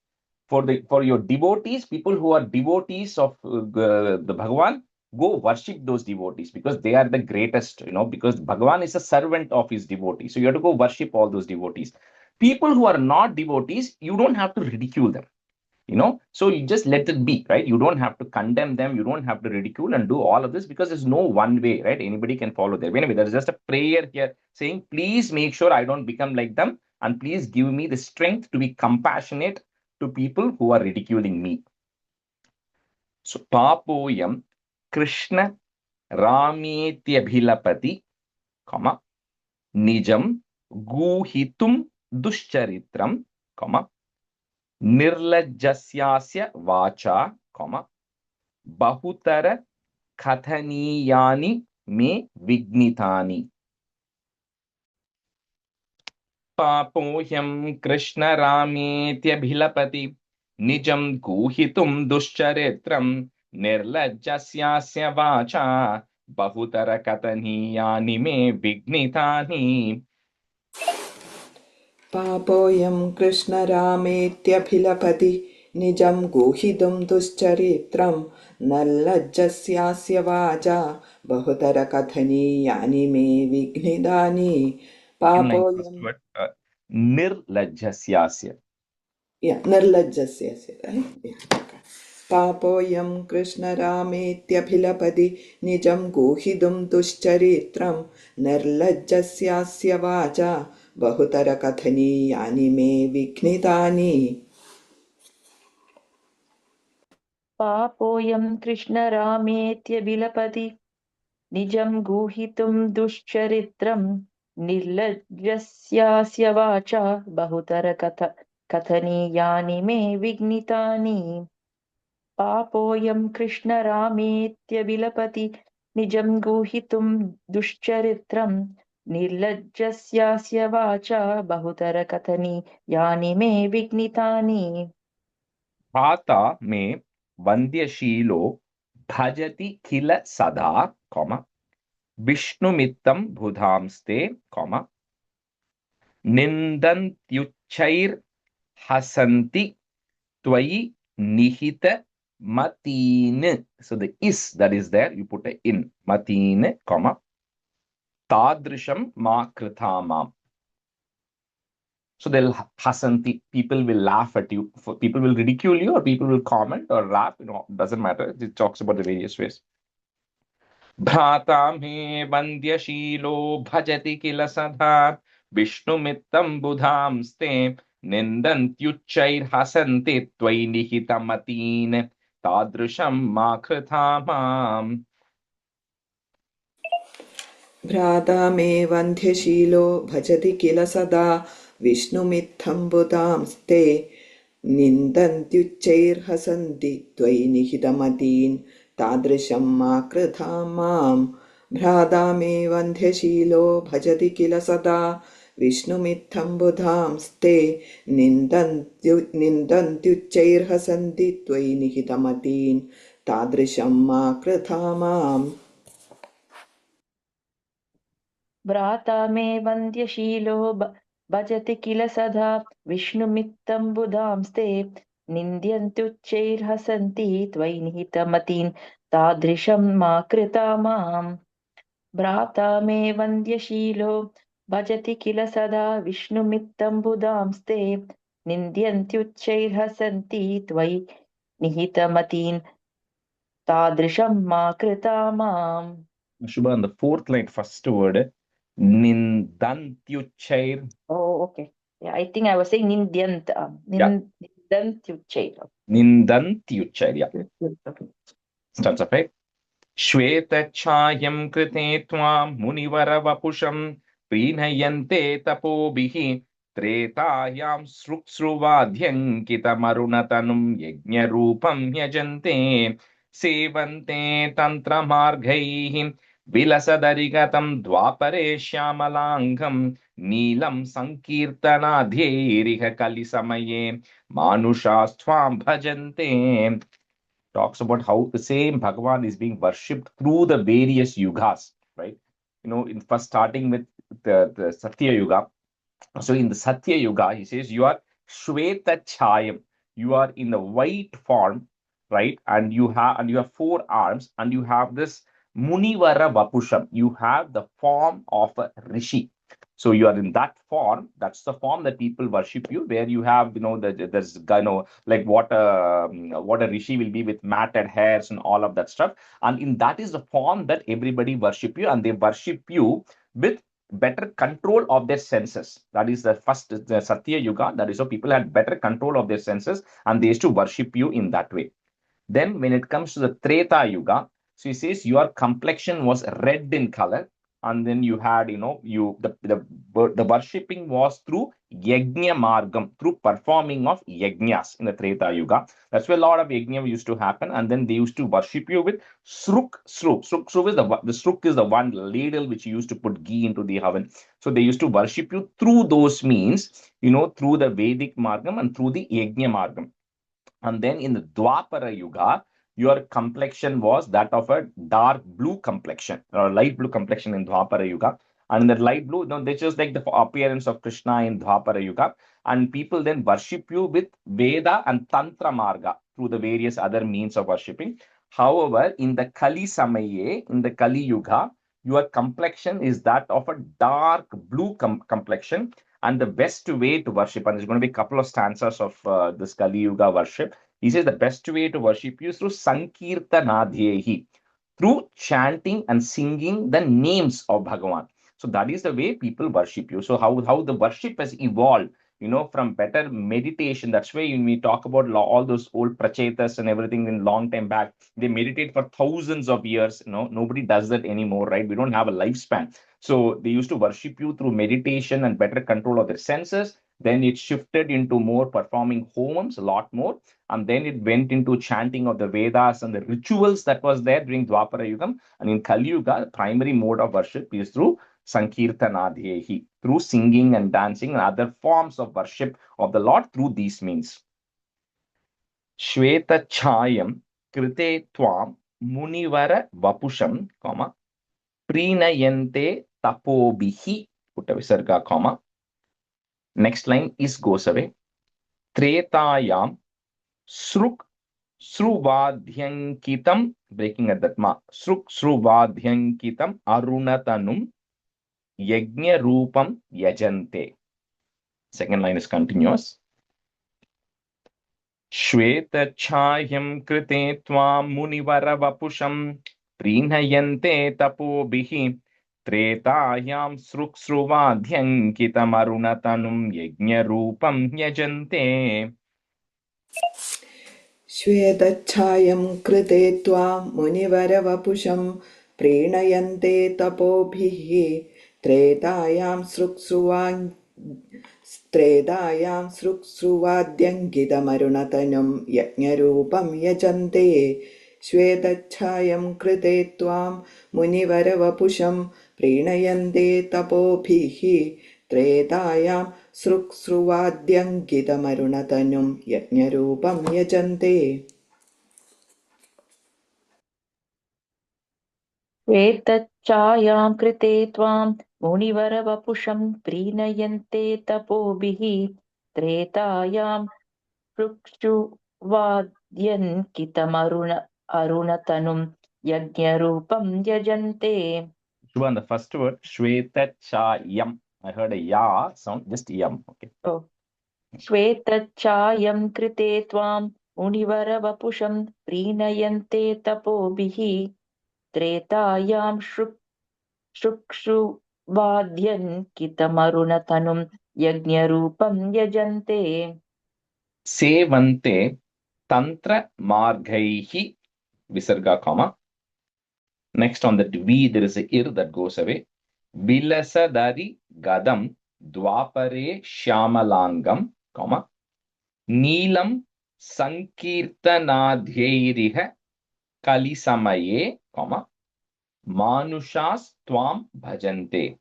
for your devotees, people who are devotees of the Bhagavan, go worship those devotees because they are the greatest, because Bhagavan is a servant of his devotees. So you have to go worship all those devotees. People who are not devotees, you don't have to ridicule them, so you just let it be, right? You don't have to condemn them, you don't have to ridicule and do all of this, because there's no one way, right? Anybody can follow there. Anyway, there's just a prayer here saying, please make sure I don't become like them, and please give me the strength to be compassionate to people who are ridiculing me. So papoyam Krishna Rametyabhilapati, comma, Nijam Guhitum Dushcharitram, comma, Nirlajjasyasya Vacha, comma, Bahutara Kathaniyani Me Vignitani. Papohyam Krishna Rametyabhilapati Nijam Guhitum Dushcharitram Nirlajjasyasya Vacha Bahutara Kathaniyani Me Vignitani. पापोऽयं कृष्णरामेत्यभिलपति निजं गुहितुं दुश्चरित्रं नल्लज्जस्यास्य वाचा बहुतरकथनीयानि मे विघ्नितानि First पापोऽयं word, Nirlajjasyasya. निर्लज्जस्य right? Okay. पापोऽयं कृष्णरामेत्यभिलपति निजं गुहितुं दुश्चरित्रं निर्लज्जस्यास्य वाचा बहुतरकथनीयानि मे विघ्नितानि पापोऽयं कृष्णरामेत्यभिलपति निजं गूहितुं दुश्चरित्रं निर्लज्जस्यास्य वाचा कथनीयानि मे विघ्नितानि पापोऽयं कृष्णरामेत्यभिलपति निजं गूहितुं दुश्चरित्रं निर्लज्जस्यास्य वाचा कथनीयानि मे विघ्नितानि Bhata me Vandyashilo Bhajati Kila Sada, comma, Vishnumittam Budhamste, comma, Nindantyuchair Hasanti Twai Nihita Matin. So the is that is there, you put a in. Matin, comma, Tadrisham Ma Kritamam. So they'll hasanti, people will laugh at you, people will ridicule you, or people will comment or laugh, doesn't matter. It talks about the various ways. Bhrata me bandyashilo bhajati kila sadha Vishnumittam budhamste nindantyuchair hasanti tvai nihitamatin tadrusham ma kritamam. भ्राता मे वन्ध्यशीलो भजति किल सदा विष्णुमित्थं बुधांस्ते निन्दन्त्युच्चैर्हसन्ति त्वयि निहितमतीन् तादृशं मा कृथा माम् भ्राता मे वन्ध्यशीलो भजति किल सदा विष्णुमित्थं बुधांस्ते निन्दन्त्युच्चैर्हसन्ति त्वयि निहितमतीन् तादृशं मा कृथा माम् भ्राता मे वन्द्यशीलो भजति किल सदा विष्णुमित्तं बुधांस्ते निन्द्यन्तुच्चैर्हसन्ति त्वयि निहितमतीन् तादृशं मा कृता माम् भ्राता मे वन्द्यशीलो भजति किल सदा विष्णुमित्तं बुधांस्ते निन्द्यन्त्युच्चैर्हसन्ति त्वयि निहितमतीन् तादृशं मा कृता माम् Shubha, on the fourth line, first word, Nindantyuchair. Oh, okay. Yeah, I think I was saying Nindyant. Nindantyuchair. Nindantyuchair, yeah. Okay. Starts off, right? Shvetachayam krite tvam munivara vapusham prinayante tapobihi tretayam sruksruvadhyam kitamarunatanum yajna rupam yajante sevante tantra margaihi vilasadarigatam dvapare shyamalangam neelam sankirtanadhyeriha kalisamaye manushastvam bhajante. Talks about how the same Bhagavan is being worshipped through the various yugas, right? In first starting with the Satya Yuga. So in the Satya Yuga, he says, you are Shweta Chayam. You are in the white form, right? And you have 4 arms, and you have this Munivara Vapusham. You have the form of a rishi. So you are in that form. That's the form that people worship you, where you have, there's, like what a rishi will be with matted hairs and all of that stuff. And in that is the form that everybody worship you, and they worship you with better control of their senses. That is the Satya Yuga. That is how people had better control of their senses, and they used to worship you in that way. Then when it comes to the Treta Yuga, So he says your complexion was red in color, and then you had, the worshipping was through yajna margam, through performing of yajnas in the Treta Yuga. That's where a lot of yajna used to happen, and then they used to worship you with sruk sru. Sruk is the sruk is the one ladle which you used to put ghee into the oven. So they used to worship you through those means, through the Vedic margam and through the yajna margam. And then in the Dwapara Yuga, your complexion was that of a dark blue complexion or light blue complexion in Dwapara Yuga. And in that light blue, they just like the appearance of Krishna in Dwapara Yuga. And people then worship you with Veda and Tantra Marga through the various other means of worshipping. However, in the Kali Samaye, in the Kali Yuga, your complexion is that of a dark blue complexion. And the best way to worship, and there's going to be a couple of stanzas of this Kali Yuga worship. He says the best way to worship you is through Sankirtanadhyehi, through chanting and singing the names of Bhagavan. So that is the way people worship you. So how the worship has evolved, from better meditation. That's why when we talk about all those old prachetas and everything in long time back, they meditate for thousands of years. Nobody does that anymore, right? We don't have a lifespan. So they used to worship you through meditation and better control of their senses. Then it shifted into more performing homams, a lot more. And then it went into chanting of the Vedas and the rituals that was there during Dwapara Yuga. And in Kali Yuga, the primary mode of worship is through Sankirtanadhyehi, through singing and dancing and other forms of worship of the Lord through these means. Shweta Chayam Krite Tvam Munivara Vapusham, Prinayante Tapobihi, put a visarga, comma. Next line is goes away. Tretayam Sruk Sruvadhyankitam, breaking at that ma. Sruk Sruvadhyankitam Arunatanum Yajna Rupam Yajante. Second line is continuous. Shweta Chayam Krite Tvam Munivara Vapusham Prinayante Tapobihi Tretayam Sruk Sruvadhyankitam Arunatanum Yajna Rupam Yajante. श्वेतच्छायं कृते त्वां मुनिवरवपुषं प्रीणयन्ते तपोभिः त्रेतायां सृक्सुवाद्यङ्गितमरुणतनुं यज्ञरूपं यजन्ते श्वेतच्छायं कृते त्वां मुनिवरवपुषं प्रीणयन्ते तपोभिः त्रेतायां सृक्सुवाद्यङ्गितमरुणतनुं यज्ञरूपं यजन्ते श्वेतच्छायां कृते त्वां मुनिवरवपुषं प्रीणयन्ते तपोभिः त्रेतायां अरुणतनुं यज्ञरूपं यजन्ते. Shubhan, the first word, Shweta Chayam. I heard a ya sound, just yam. Okay. Oh. श्वेतच्छायं कृते त्वां मुनिवरवपुषं प्रीणयन्ते तपोभिः त्रेतायां शुक्षुवाद्यन्कितमरुणतनुं यज्ञरूपं यजन्ते. Sevante Tantra Margaihi, Visarga, comma. Next on that V, there is a ir that goes away. Vilasadari Gadam Dwapare Shyamalangam, comma. Neelam Sankirtanadhyairiha Kalisamaye, comma. Manushas Tvam Bhajante.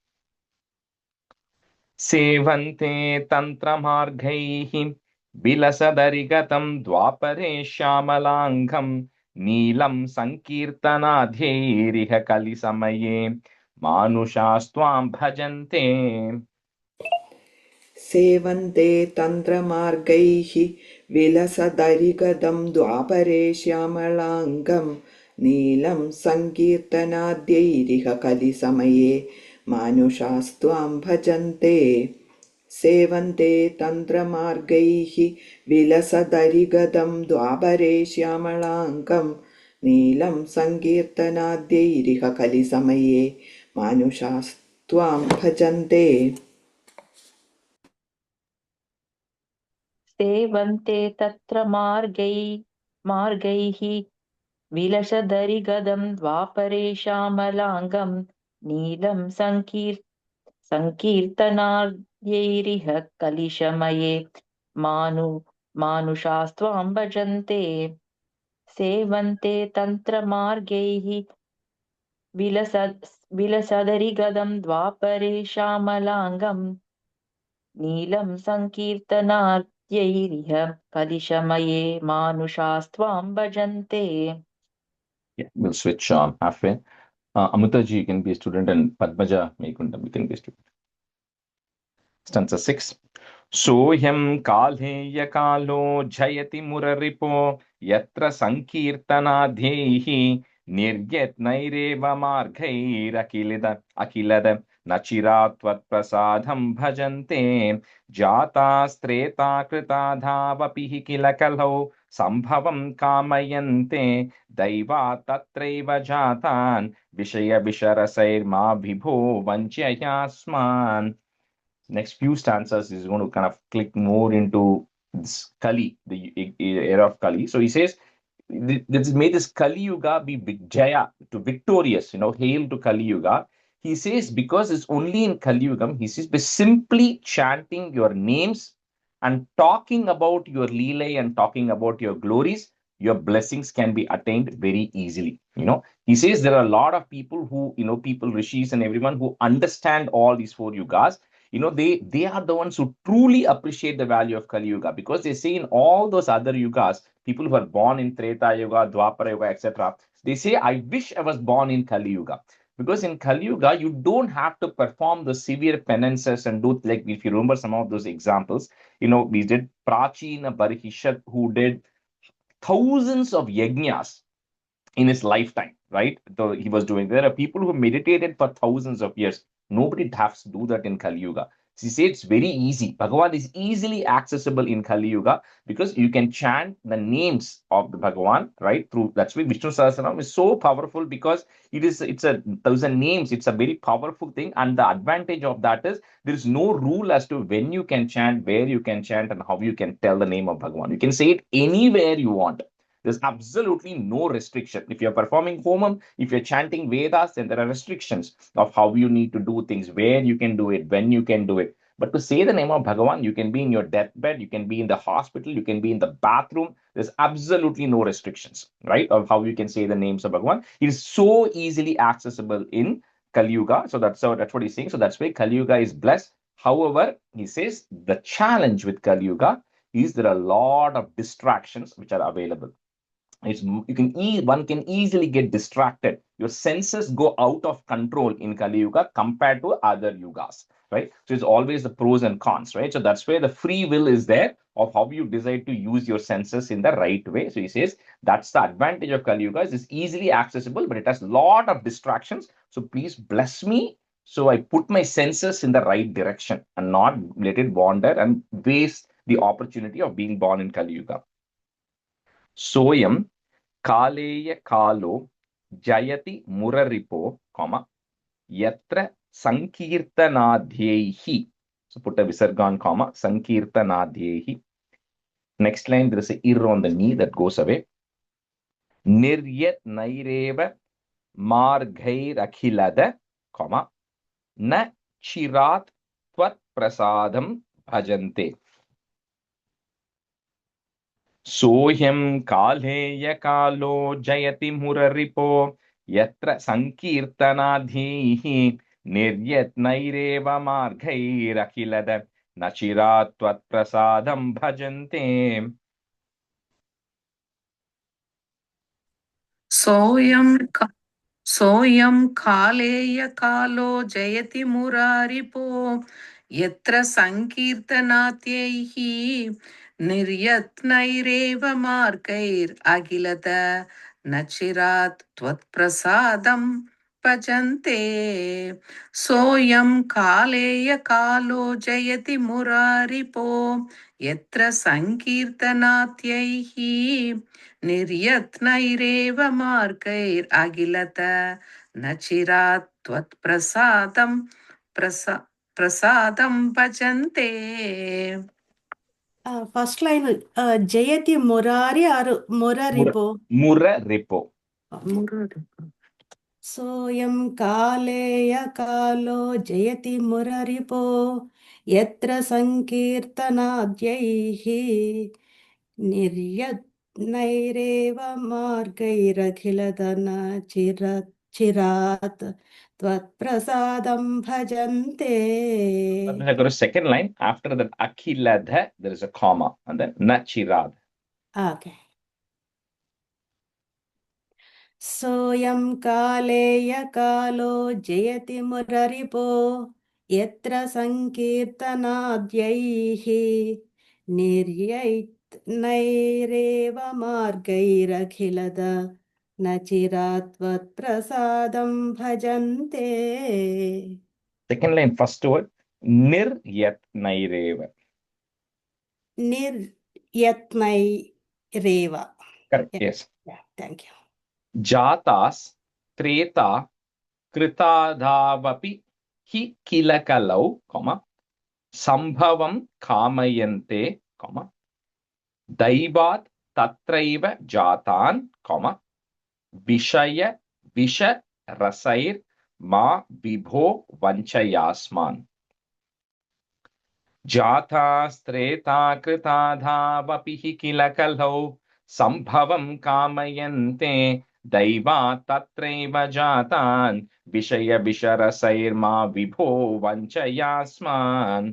Sevante Tantramargaihi Vilasadarigatam Dwapare Shyamalangam Neelam Sankirtanadhyairiha Kalisamaye Manushastvam Bhajante. सेवन्ते तन्त्रमार्गैः विलसदरिगदं द्वापरे श्यामलाङ्गं नीलं सङ्कीर्तनाद्यैरिह कलिसमये मानुषास्त्वां भजन्ते सेवन्ते तन्त्रमार्गैः विलसदरिगदं द्वापरे श्यामलाङ्गं नीलं सङ्कीर्तनाद्यैरिह कलिसमये मानुषास्त्वां भजन्ते सेवन्ते तत्र मार्गैः विलसदरि गदं द्वापरे श्यामलाङ्गं नीलं सङ्कीर्तनाद्यैरिह कलिशमये मानुषास्त्वां भजन्ते सेवन्ते तन्त्रमार्गैः विलसदरि गदं द्वापरे श्यामलाङ्गं नीलं सङ्कीर्तनाद्यैरिह कलिशमये मानुषास्त्वां भजन्ते. Yeah, we'll switch halfway. Amitaji, you can be a student, and Padmaja, you can be a student. Stanza 6. सोऽयं कालेय कालो जयति मुररिपो यत्र सङ्कीर्तनाध्यैः निर्यत्नैरेव मार्गैरखिलद न चिरात् त्वत्प्रसादं भजन्ते जातास्त्रेता कृता धावपिः किल कलौ सम्भवं कामयन्ते दैवात् तत्रैव जातान् विषयविषरसैर्माभिभो वञ्चयास्मान्. Next few stanzas is going to kind of click more into this Kali, the era of Kali. So he says, may this Kali Yuga be Vijaya, to victorious, hail to Kali Yuga. He says, because it's only in Kali Yuga, he says, by simply chanting your names and talking about your Leela and talking about your glories, your blessings can be attained very easily. He says there are a lot of people who, people, rishis and everyone who understand all these 4 yugas. They are the ones who truly appreciate the value of Kali Yuga, because they say in all those other yugas, people who are born in Treta Yuga, Dwapara Yuga, etc., they say, I wish I was born in Kali Yuga. Because in Kali Yuga, you don't have to perform the severe penances and do, like, if you remember some of those examples, we did Prachina Barihishat, who did thousands of yajnas in his lifetime, right? So he was doing. There are people who meditated for thousands of years. Nobody has to do that in Kali Yuga. She said it's very easy. Bhagavan is easily accessible in Kali Yuga because you can chant the names of the Bhagavan, right? Through, that's why Vishnu Sahasranam is so powerful, because it's a thousand names. It's a very powerful thing, and the advantage of that is there is no rule as to when you can chant, where you can chant, and how you can tell the name of Bhagavan. You can say it anywhere you want. There's absolutely no restriction. If you're performing Homam, if you're chanting Vedas, then there are restrictions of how you need to do things, where you can do it, when you can do it. But to say the name of Bhagavan, you can be in your deathbed, you can be in the hospital, you can be in the bathroom. There's absolutely no restrictions, right, of how you can say the names of Bhagavan. It is so easily accessible in Kali Yuga. So that's what he's saying. So that's why Kali Yuga is blessed. However, he says the challenge with Kali Yuga is there are a lot of distractions which are available. One can easily get distracted. Your senses go out of control in Kali Yuga compared to other yugas, right? So it's always the pros and cons, right? So that's where the free will is there of how you decide to use your senses in the right way. So he says that's the advantage of Kali Yuga. It's easily accessible, but it has a lot of distractions. So please bless me, so I put my senses in the right direction and not let it wander and waste the opportunity of being born in Kali Yuga. Soyam Kaleya Kalo Jayati Muraripo, Yatra Sankirtanadhyehi. So put a visargan, Sankirtanadhyehi. Next line, there is a ir on the knee that goes away. Niryat Naireva Marghair Akhilada, Na Chirat Tvat Prasadam Bhajante. सोह्यं कालेय कालो जयति मुररिपो यत्र संकीर्तनाधीः निर्यत्नैरेव मार्गैरखिलद न चिरात् त्वत्प्रसादं भजन्ते. सोऽयं कालेय कालो जयति मुरारिपो यत्र सङ्कीर्तनात्यैः निर्यत्नैरेव मार्गैरखिलद न चिरात् त्वत्प्रसादं भजन्ते. सोऽयं कालेय कालो जयति मुरारिपो यत्र सङ्कीर्तनात्यैः निर्यत्नैरेव मार्गैरखिलद न चिरात् त्वत्प्रसादं प्रसादं भजन्ते. First line, Jayati Murari or Muraripo? Muraripo. सोऽयं कालेय कालो जयति मुररिपो यत्र सङ्कीर्तनाद्यैः निर्यत्नैरेव मार्गैरखिलधनचिरात् त्वत्प्रसादं भजन्ते. Then I go to second line. After that, akhiladha, there is a comma, and then nachirad. Okay. सोऽयं कालेय कालो जयति मुररिपो यत्र सङ्कीर्तनाद्यैः निर्यत्नैरेव मार्गैरखिलद न चिरात् त्वत्प्रसादं भजन्ते. Second line, first word, niryatnaireva. निर्यत्नैरेव. Correct, yes. Yeah, thank you. Jatas, treta, kritadavapi, hi kilakalau, comma, sambhavam kamayante, comma, daivat tatraiva jatan, comma, vishaya visha rasair ma vibho vanchayasman. जातास्त्रेता कृताधावपि हि किल कलौ संभवं कामयन्ते दैवात् तत्रैव जातान् विषय विशरसैर्मा विभो वञ्चयास्मान्.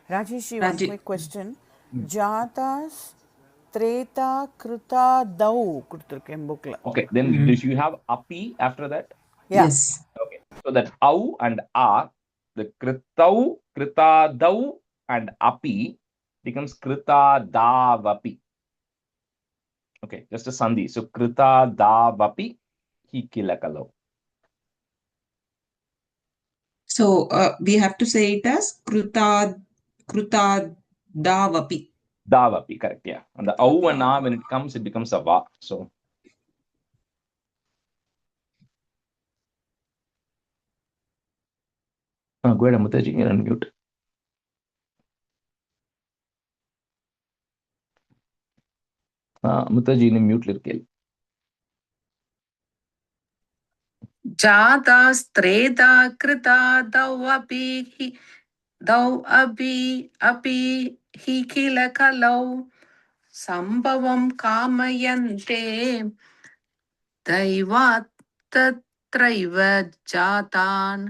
Rajesh, one quick question. Jatas, Treta, Kruta, Dau. Okay, then do you have api after that? Yeah. Yes. Okay, so that au and a, the kritau, kritadau and api becomes kritadavapi. Okay, just a sandhi. So kritadavapi hi kilakalau. So we have to say it as davapi. Davapi, correct, yeah. And the au and a, when it comes, it becomes a va. So go ahead, Amutaji, you're unmute. Amutaji, in mute lirkel. जातास्त्रेता कृता दौ अपि हि किल कलौ संभवं कामयन्ते दैवात् तत्रैव जातान्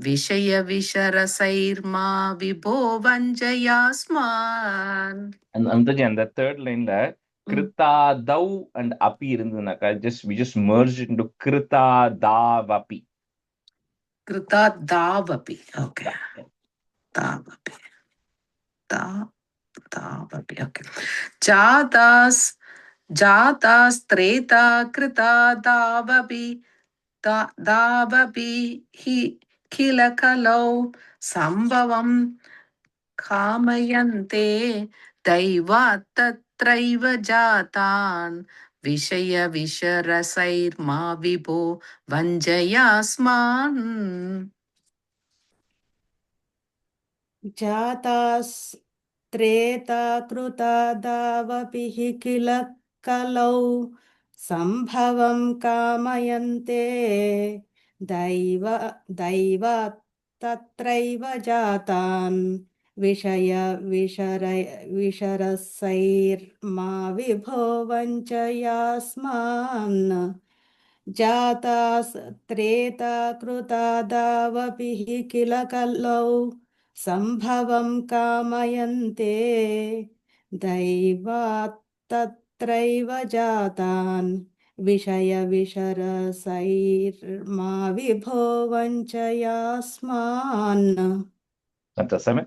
विषय विशरसैर्मा विभो वञ्चयास्मान्. And Amutaji, and the third line there, krita dau and api irundunaka, we just merged it into krita davapi. Krita davapi. Okay. Davapi. Davapi. Okay. Jatas krita davapi hi kila kalau sambhavam कामयन्ते दैवात् तत्रैव जातान् विषय विशरसैर्मा विभो वञ्चयास्मान्. जातास्त्रेता कृता दावपि हि किल कलौ सम्भवं कामयन्ते दैवात् तत्रैव जातान् विशरसैर्मा विभो वञ्चयास्मान्. जातास्त्रेता कृता दावपि हि किल कलौ सम्भवं कामयन्ते दैवात् तत्रैव जातान् विषय विशरसैर्मा विभो वञ्चयास्मान्. Santasame.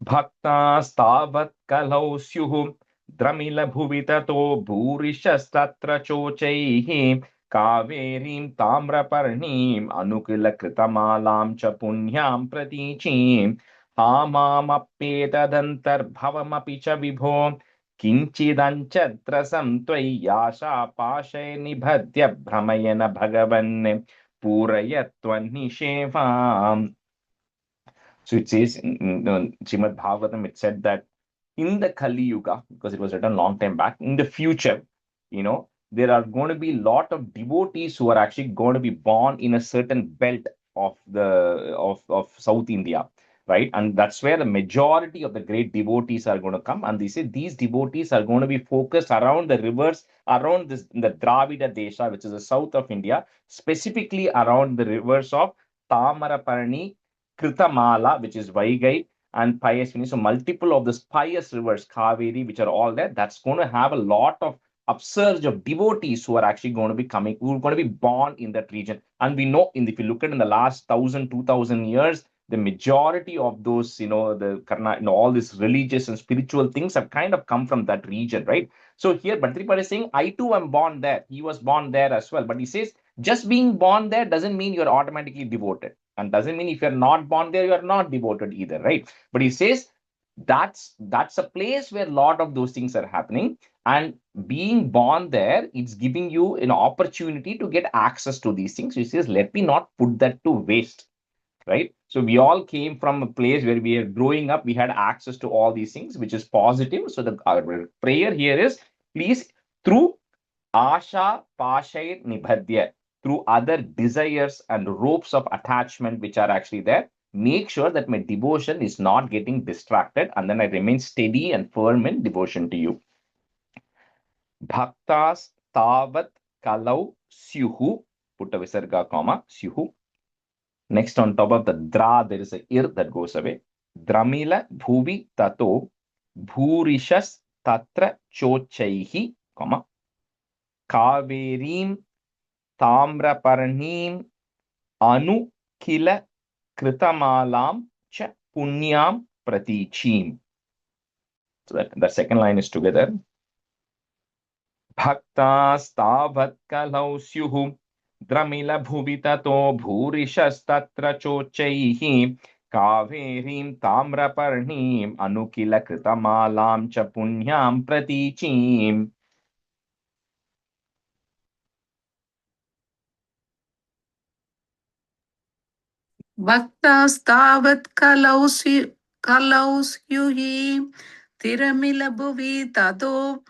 Bhaktastavat kalau syuh dramila bhuvitato bhurishastatra chochaihi kaverim tamraparnim anukila kritamalam cha punyam pratichim hamamappetadantar bhavamapi cha vibho किंचिदंचत्रसं त्वय्याशा पाशे निबध्य भ्रमयन भगवन् पूरयत्वन्निषेवाम्. So it says in Srimad Bhagavatam, it said that in the Kali Yuga, because it was written long time back, in the future, there are going to be a lot of devotees who are actually going to be born in a certain belt of of South India, right? And that's where the majority of the great devotees are going to come. And they say these devotees are going to be focused around the rivers, around this the Dravida Desha, which is the south of India, specifically around the rivers of Tamaraparni, Kritamala, which is Vaigai, and Payasvini. So multiple of these pious rivers, Kaveri, which are all there, that's going to have a lot of upsurge of devotees who are actually going to be coming, who are going to be born in that region. And we know, if you look at in the last 1,000, 2,000 years, the majority of those, the Karna, all these religious and spiritual things have kind of come from that region, right? So here, Bhatripad is saying, I too am born there. He was born there as well. But he says, just being born there doesn't mean you're automatically devoted. And doesn't mean if you're not born there, you're not devoted either, right? But he says, that's a place where a lot of those things are happening. And being born there, it's giving you an opportunity to get access to these things. He says, let me not put that to waste, right? So we all came from a place where we are growing up, we had access to all these things, which is positive. So our prayer here is, please, through Asha Pashair Nibhadya, through other desires and ropes of attachment which are actually there, make sure that my devotion is not getting distracted, and then I remain steady and firm in devotion to you. Bhaktas tavat kalau syuhu, put a visarga comma, syuhu. Next, on top of the dra, there is a ir that goes away. Dramila bhuvi tato bhurishas tatra chochaihi, comma. Kaverim tamraparnim anu kila kritamalam cha punyam pratichim. So that second line is together. Bhaktas tavat kalau syuhu Dramila bhuvi tato bhurishastatra chochaihi Kaverim tamraparnim anukila kritamalam cha punyam pratichim. Bhaktastavat kalausyuhi tiramila bhuvi tado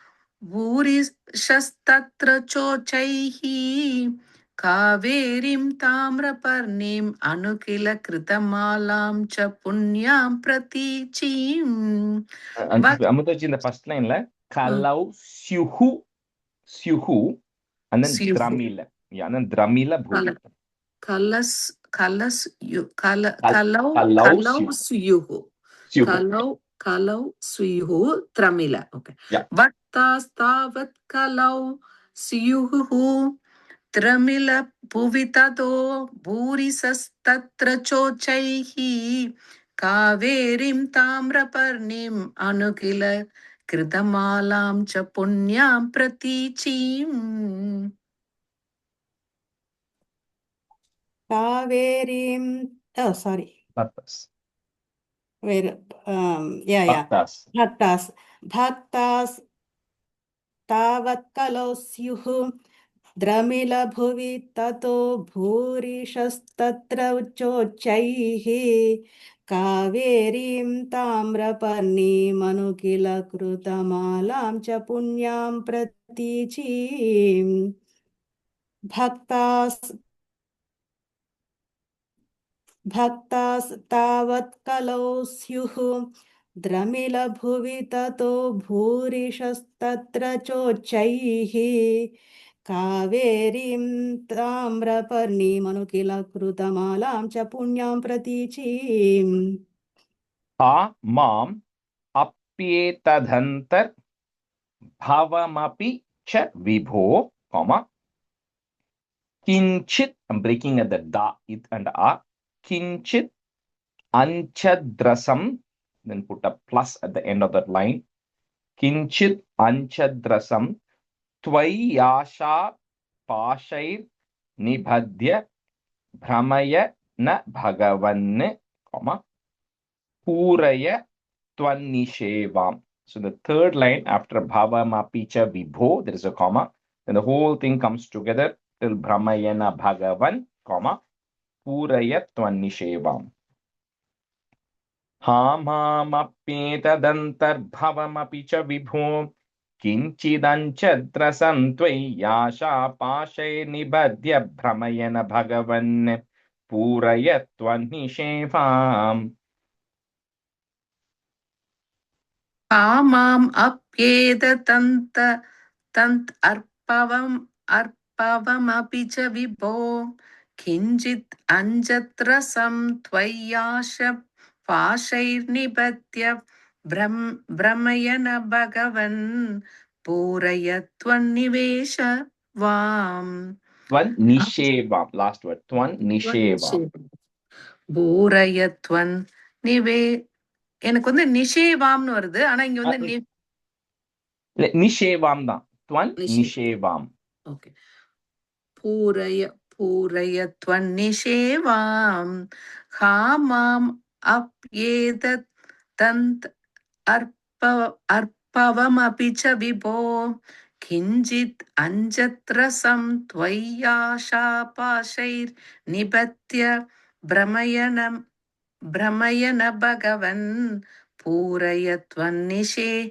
bhurishastatra chochaihi kaverim tamraparnim anukila kritamalam cha punyam pratichim. Amutaji, in the first line, kalau syuhu, and then dramila. Yeah, and then dramila bhuvi. Kalau suyuhu tramila. Okay. Yeah. Bhaktas tavat kalau suyuhu tramila bhuvitado bhurisas tatra chochaihi kaverim tamraparnim anukila kritamalam cha punyam pratichim. Kaverim, oh, sorry. Bhaktas. Bhaktas. Bhaktas tavat kalau syuhu dramila bhuvi tato bhurishastatra chochaihi kaverim tamraparni manukila krutamalam cha punyam pratichim. Bhaktas tavat kalau syuhu dramila bhuvi tato bhurishastatra chochaihi kaverim tamraparni manukila krutamalam cha punyam pratichim. Ha mam apyetadhantar bhavamapi cha vibho, comma. Kinchit, I'm breaking at the da, it and a. Kinchit anchadrasam, then put a plus at the end of that line. Kinchit anchadrasam tvayasha pashair nibhadya bhramaya na bhagavan, comma, puraya tvannishevam. So the third line after bhavamapicha vibho, there is a comma. Then the whole thing comes together till bhramayana bhagavan, comma, puraya tvannishevam. Hamamapetadantarbhavamapicha vibho किञ्चिदञ्चद्रसं त्वय्याशापाशैर्निबध्य भ्रमयन भगवन् पूरयत्वन्निषेवाम्. कामाम् अप्येततन्त तन्त अर्पवमपि च विभो किञ्चित् अञ्जत्रसं त्वय्याश पाशैर्निबध्य भ्रमयन भगवन् पूरय त्वन्निवेश वाम्. त्वन्निषेवाम्. Last word. त्वन्निषेवाम्. பூரய த்வன் நிவே எனக்கு வந்து நிஷேவாம்னு வருது ஆனா இங்க வந்து நிஷேவாம் தான். त्वन्निषेवाम्. ஓகே. பூரய பூரய த்வன் நிஷேவாம் காமாம் அப்யேதத் தந்த் अर्पवमपि च विभो किञ्चित् अञ्जत्रसं त्वय्याशापाशैर्निबध्य भ्रमयन भगवन् पूरय त्वन्निषेवाम्.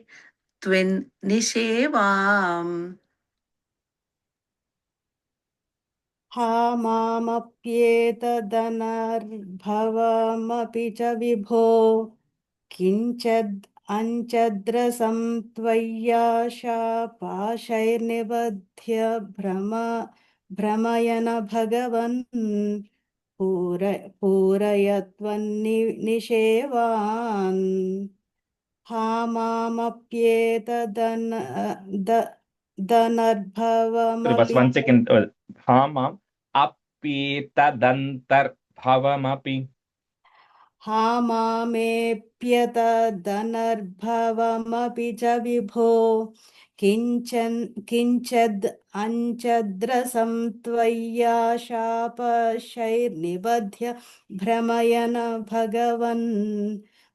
हा मामप्येतदनर्भवमपि च विभो किञ्चिद् अञ्चद्रसं त्वय्याशापाशैर्निबध्य भ्रमयन भगवन् पूरय त्वन्निषेवान्. हा मामप्येतदनर्भवमपि One second. Hamam apyetadantarbhavamapi. हा मामेप्यतदनर्भवमपि च विभो किञ्चद् अञ्चद्रसं त्वय्याशापशैर्निबध्य भ्रमयन भगवन्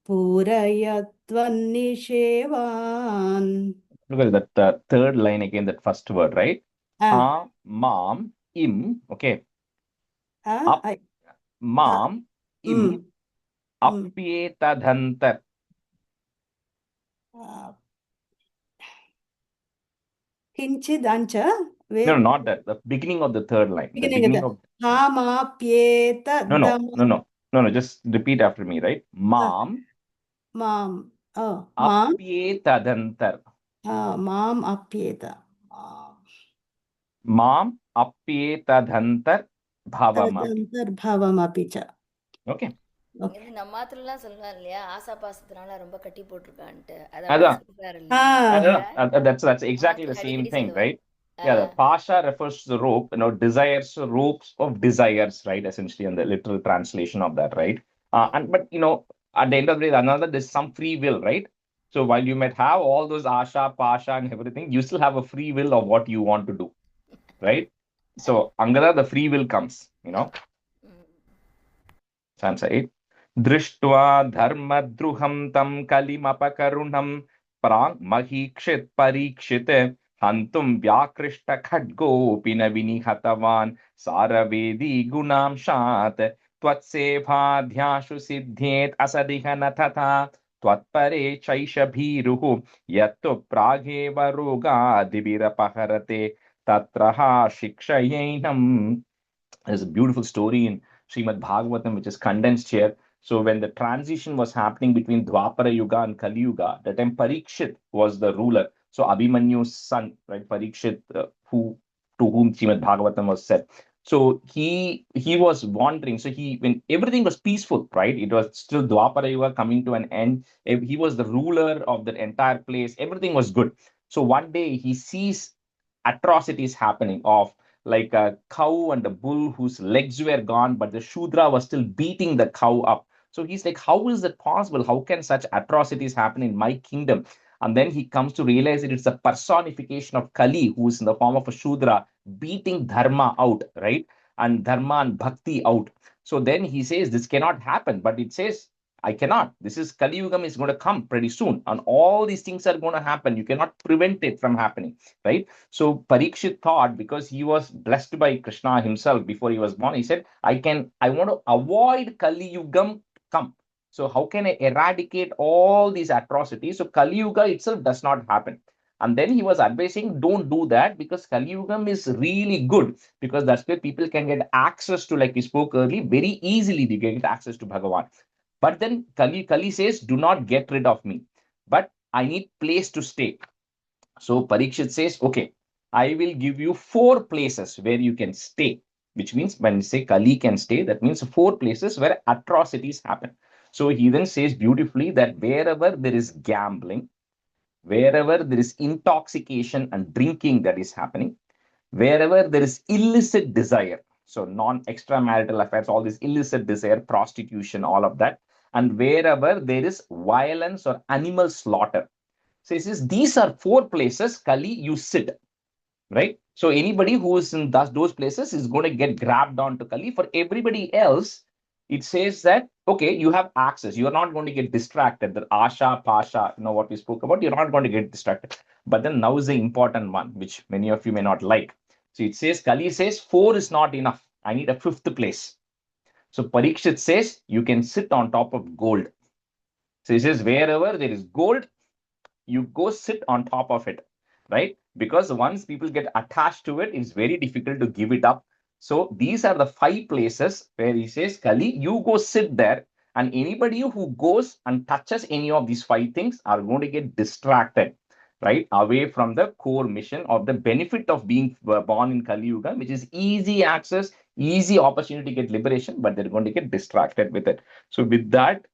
पूरय त्वन्निषेवान्. Look at that third line again, that first word, right? Ha, mam, im, okay. Up, mam, im, apyetadhantar. किञ्चिद् अञ्च No, not that. The beginning of the third line. The beginning of. No. Just repeat after me, right? Mam. Mam. Apyetadhantar. Mam apyeta. Mam apyetadhantar bhavamapi. Bhavamapi cha. Okay. இது நம்ம மாத்திரம்லாம் சொல்லலாம் இல்லையா, ஆசா பாசத்தினால ரொம்ப கட்டி போட்டிருக்கான்ட்டு. That's exactly the same thing, right? Yeah, the pasha refers to the rope, desires, ropes of desires, right? Essentially, in the literal translation of that, right? But at the end of the day, there's some free will, right? So while you might have all those asha, pasha, and everything, you still have a free will of what you want to do, right? So angada, the free will comes, Answer 8. दृष्ट्वा धर्मद्रुहं तं कलिमपकरुणं प्राङ् महीक्षित् परीक्षित् हन्तुं व्याकृष्टखड्गोऽपि न विनिहतवान् सारवेदी गुणांशात् त्वत्सेवाध्याशु सिद्ध्येत् असदिह न तथा त्वत्परे चैष भीरुः यत्तु प्रागेव रोगादिभिरपहरते तत्र शिक्षयैनम्. There's a beautiful story in Srimad Bhagavatam, which is condensed here. So when the transition was happening between Dwapara Yuga and Kali Yuga, that time Parikshit was the ruler. So Abhimanyu's son, right, Parikshit, to whom Srimad Bhagavatam was said. So he was wandering. So when everything was peaceful, right, it was still Dwapara Yuga coming to an end. He was the ruler of the entire place. Everything was good. So one day he sees atrocities happening of like a cow and a bull whose legs were gone, but the Shudra was still beating the cow up. So he's like, how is it possible? How can such atrocities happen in my kingdom? And then he comes to realize that it's a personification of Kali, who is in the form of a Shudra, beating Dharma out, right? And Dharma and Bhakti out. So then he says, this cannot happen. But it says, I cannot. This is Kali Yugam is going to come pretty soon. And all these things are going to happen. You cannot prevent it from happening, right? So Parikshit thought, because he was blessed by Krishna himself before he was born, he said, I want to avoid Kali Yugam come. So how can I eradicate all these atrocities? So Kali Yuga itself does not happen. And then he was advising, don't do that because Kali Yugam is really good, because that's where people can get access to, like we spoke earlier, very easily they get access to Bhagavan. But then Kali says, do not get rid of me, but I need place to stay. So Parikshit says, okay, I will give you 4 places where you can stay, which means when you say Kali can stay, that means 4 places where atrocities happen. So he then says beautifully that wherever there is gambling, wherever there is intoxication and drinking that is happening, wherever there is illicit desire, so non-extramarital affairs, all this illicit desire, prostitution, all of that, and wherever there is violence or animal slaughter. So he says these are 4 places, Kali, you sit, right? So anybody who is in those places is going to get grabbed onto Kali. For everybody else, it says that, okay, you have access. You're not going to get distracted. The Asha, Pasha, what we spoke about, you're not going to get distracted. But then now is the important one, which many of you may not like. So it says, Kali says, 4 is not enough. I need a 5th place. So Parikshit says, you can sit on top of gold. So he says, wherever there is gold, you go sit on top of it, right? Because once people get attached to it, it's very difficult to give it up. So these are the 5 places where he says, Kali, you go sit there, and anybody who goes and touches any of these 5 things are going to get distracted, right? Away from the core mission of the benefit of being born in Kali Yuga, which is easy access, easy opportunity to get liberation, but they're going to get distracted with it. So with that,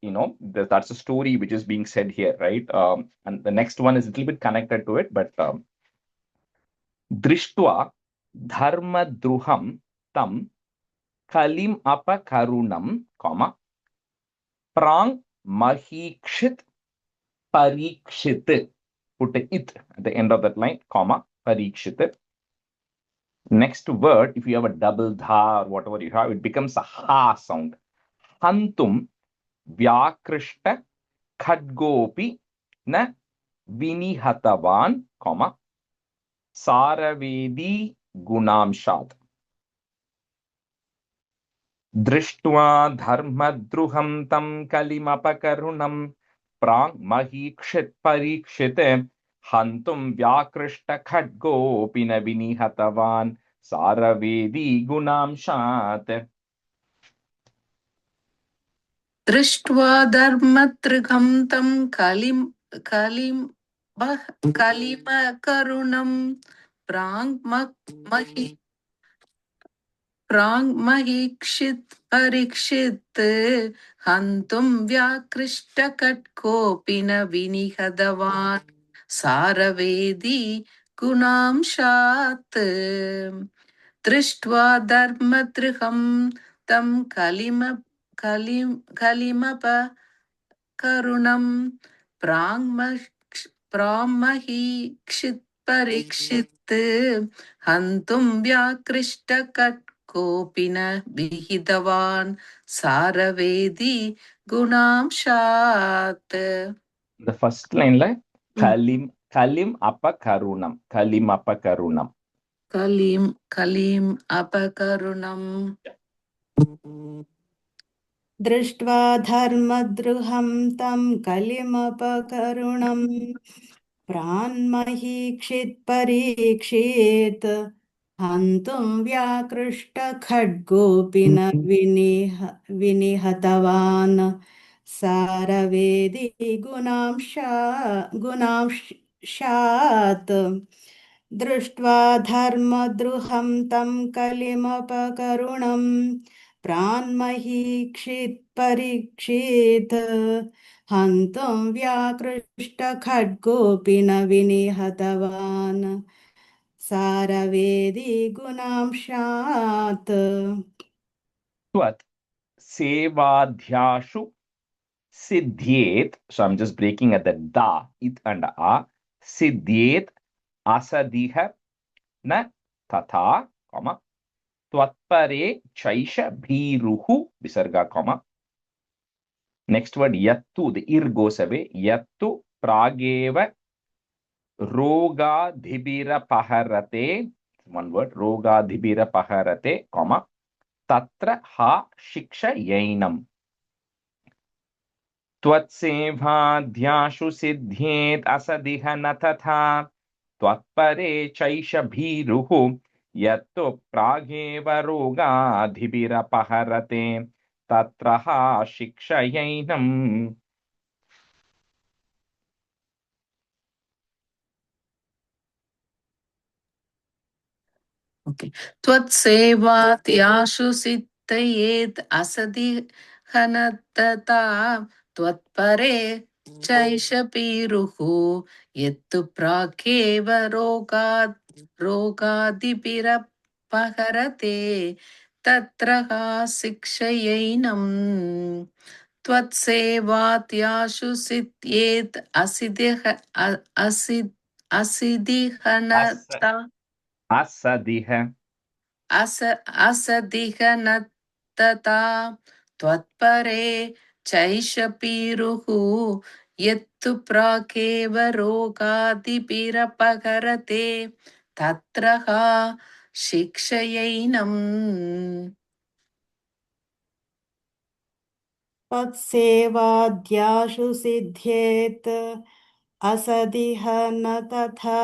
that's a story which is being said here, right? And the next one is a little bit connected to it, but Drishtva dharma druham tam kalim apakarunam, prang mahikshit parikshit. Put a it at the end of that line, parikshit. Next word, if you have a double dha or whatever you have, it becomes a ha sound. Hantum vyakrishta khadgopi na vinihatavan, saravedi gunamshat. Drishtva dharmadruham tam kalimapakarunam prang mahikshit parikshite hantum vyakrishta khadgopi na vinihatavan saravedi gunamshat. दृष्ट्वा धर्मत्रिगं तं कलिमकरुणं प्राङ्महीक्षित् परीक्षित् हन्तुं व्याकृष्टकट्कोऽपि न विनिहतवान् सारवेदी गुणांशात् दृष्ट्वा धर्मद्रुहं तं कलिमपकरुणं प्राङ्महीक्षित् परीक्षित् हन्तुं व्याकृष्टकट्कोऽपि न विहितवान् सारवेदी गुणांशात्. The first line, like kalim apakarunam, kalim apakarunam. Kalim apakarunam. दृष्ट्वा धर्मद्रुहं तं कलिमपकरुणं प्रान्महीक्षित्परीक्षेत् हन्तुं व्याकृष्टखड्गोऽपि न विनिहतवान् सारवेदी गुणांशात् दृष्ट्वा धर्मद्रुहं तं कलिमपकरुणं प्रान्महीक्षित्परीक्षेत् हन्तुं व्याकृष्टखड्गोऽपि न विनिहतवान् सारवेदी गुणांशात्. Tvat sevadhyashu siddhyet. So I'm just breaking at the da, it and a. Siddhyet asadiha na tatha, Tvatpare chaisha bhiruhu, visarga, Next word, yattu, the ir goes away. Yattu prageva roga dhibira paharate. One word, roga dhibira paharate, tatra ha shiksha yainam. Tvatsevadhyashu siddhyet asadiha natatha त्वत्परे चैष भीरुः यत्तु प्रागेव रोगाधिभिरपहरते तत्र हा शिक्षयैनम्. Okay. त्वत्सेवात्याशु सिद्धयेत् असदि हनतता त्वत्परे चैष पीरुः यत्तु प्रागेव रोगादिभिरपहरते तत्र हा शिक्षयैनम्. त्वत्सेवात्याशु सिद्धयेत् असिदिहनता असदिह असदिहनतता त्वत्परे चैष पीरुः यत्तु प्रागेव रोगादिभिरपहरते तत्र हा शिक्षयैनम्. तत्सेवाद्याशु सिद्ध्येत् असदिह न तथा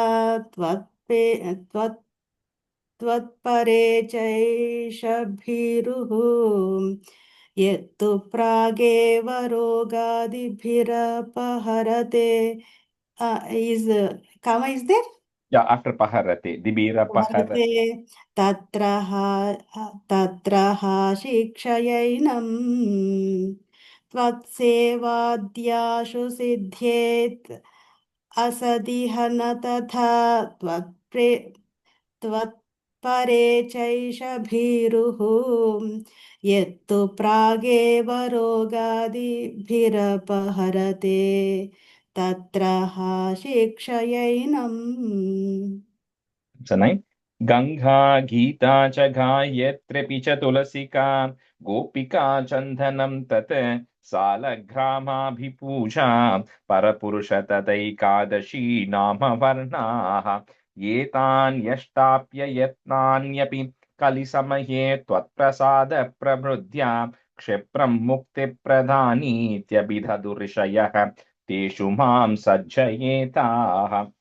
त्वत्परे चैषभिरुः यत्तु प्रागेव रोगादिभिरपहरते. Is comma is there? Yeah, after paharate, dibira paharate. Bharate तत्र शिक्षयैनम्. त्वत्सेवाद्याशु सिद्ध्येत् असदिह न तथा त्वत्परे चैष भीरुः यत्तु प्रागेव रोगादिभिरपहरते तत्र हा शिक्षयैनम्. So nine. Ganga Gita cha Gayatri cha Tulasika Gopika Chandhanam tate Salagrama Bhipuja Parapurusha tatai Kadashi Nama Varnaha Yetan Yashtapya Yatnanyapi Kalisamaye Twatprasada Prabhrudya Kshepram Mukti Pradhani Tyabidhadurishayah Teshu Mam Sajjayetaha.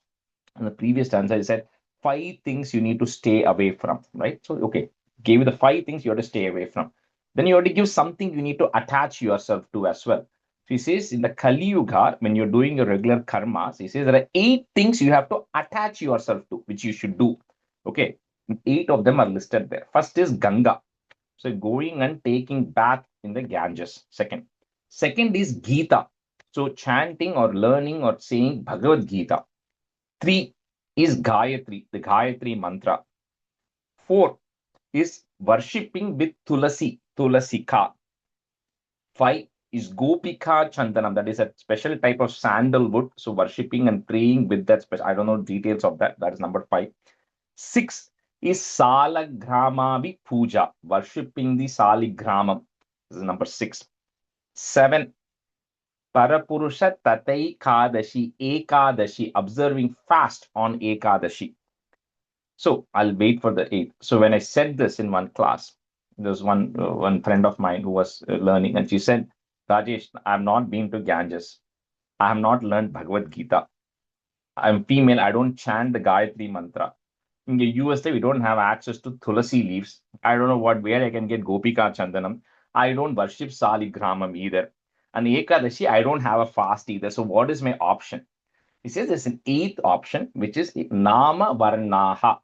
And the previous stanza, I said 5 things you need to stay away from, right? So, okay, gave you the 5 things you have to stay away from. Then you have to give something you need to attach yourself to as well. So he says in the Kali Yuga, when you're doing your regular karmas, he says there are 8 things you have to attach yourself to, which you should do. Okay, 8 of them are listed there. First is Ganga. So going and taking bath in the Ganges. Second is Gita. So chanting or learning or saying Bhagavad Gita. 3 is Gayatri, the Gayatri mantra. 4 is worshipping with Tulasi, Tulasika. 5 is Gopika Chandanam, that is a special type of sandalwood. So worshipping and praying with that special, I don't know details of that. That is number 5. 6 is Salagramavi Puja, worshipping the Saligramam. This is number 6. 7. Parapurusha Tatai Kadashi, Ekadashi, observing fast on Ekadashi. So I'll wait for the 8th. So when I said this in one class, there was one friend of mine who was learning, and she said, Rajesh, I have not been to Ganges. I have not learned Bhagavad Gita. I'm female. I don't chant the Gayatri mantra. In the USA, we don't have access to Tulasi leaves. I don't know where I can get Gopika Chandanam. I don't worship Saligramam either. And Ekadashi, I don't have a fast either. So what is my option? He says there's an 8th option, which is Nama Varnaha.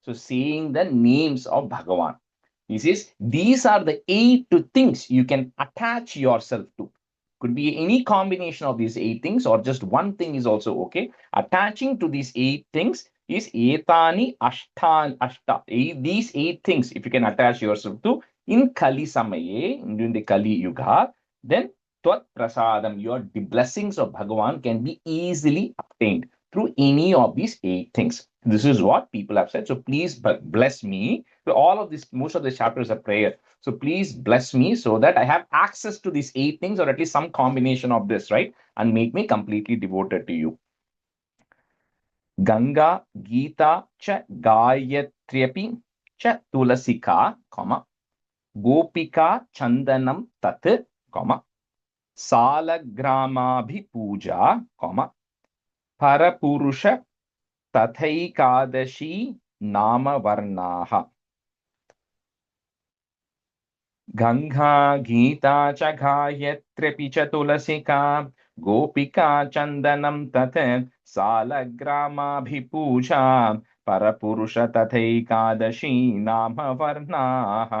So saying the names of Bhagavan. He says these are the 8 things you can attach yourself to. Could be any combination of these 8 things, or just one thing is also okay. Attaching to these 8 things is Etani Ashta. These 8 things, if you can attach yourself to in Kali Samaye, during the Kali Yuga, then Twat Prasadam, your the blessings of Bhagavan can be easily obtained through any of these 8 things. This is what people have said. So please bless me. So all of this, most of the chapters are prayer. So please bless me so that I have access to these 8 things, or at least some combination of this, right? And make me completely devoted to you. Ganga, Gita, cha Gayatriyapi, cha Tulasika, comma, Gopika, Chandanam, Tat, comma, Salagramaabhi Puja, comma, Parapurusha तथैकादशी नाम वर्णाः गङ्गा गीता च गायत्र्यपि च तुलसिका गोपिका चन्दनं तत् सालग्रामाभिपूजा परपुरुष तथैकादशी नाम वर्णाः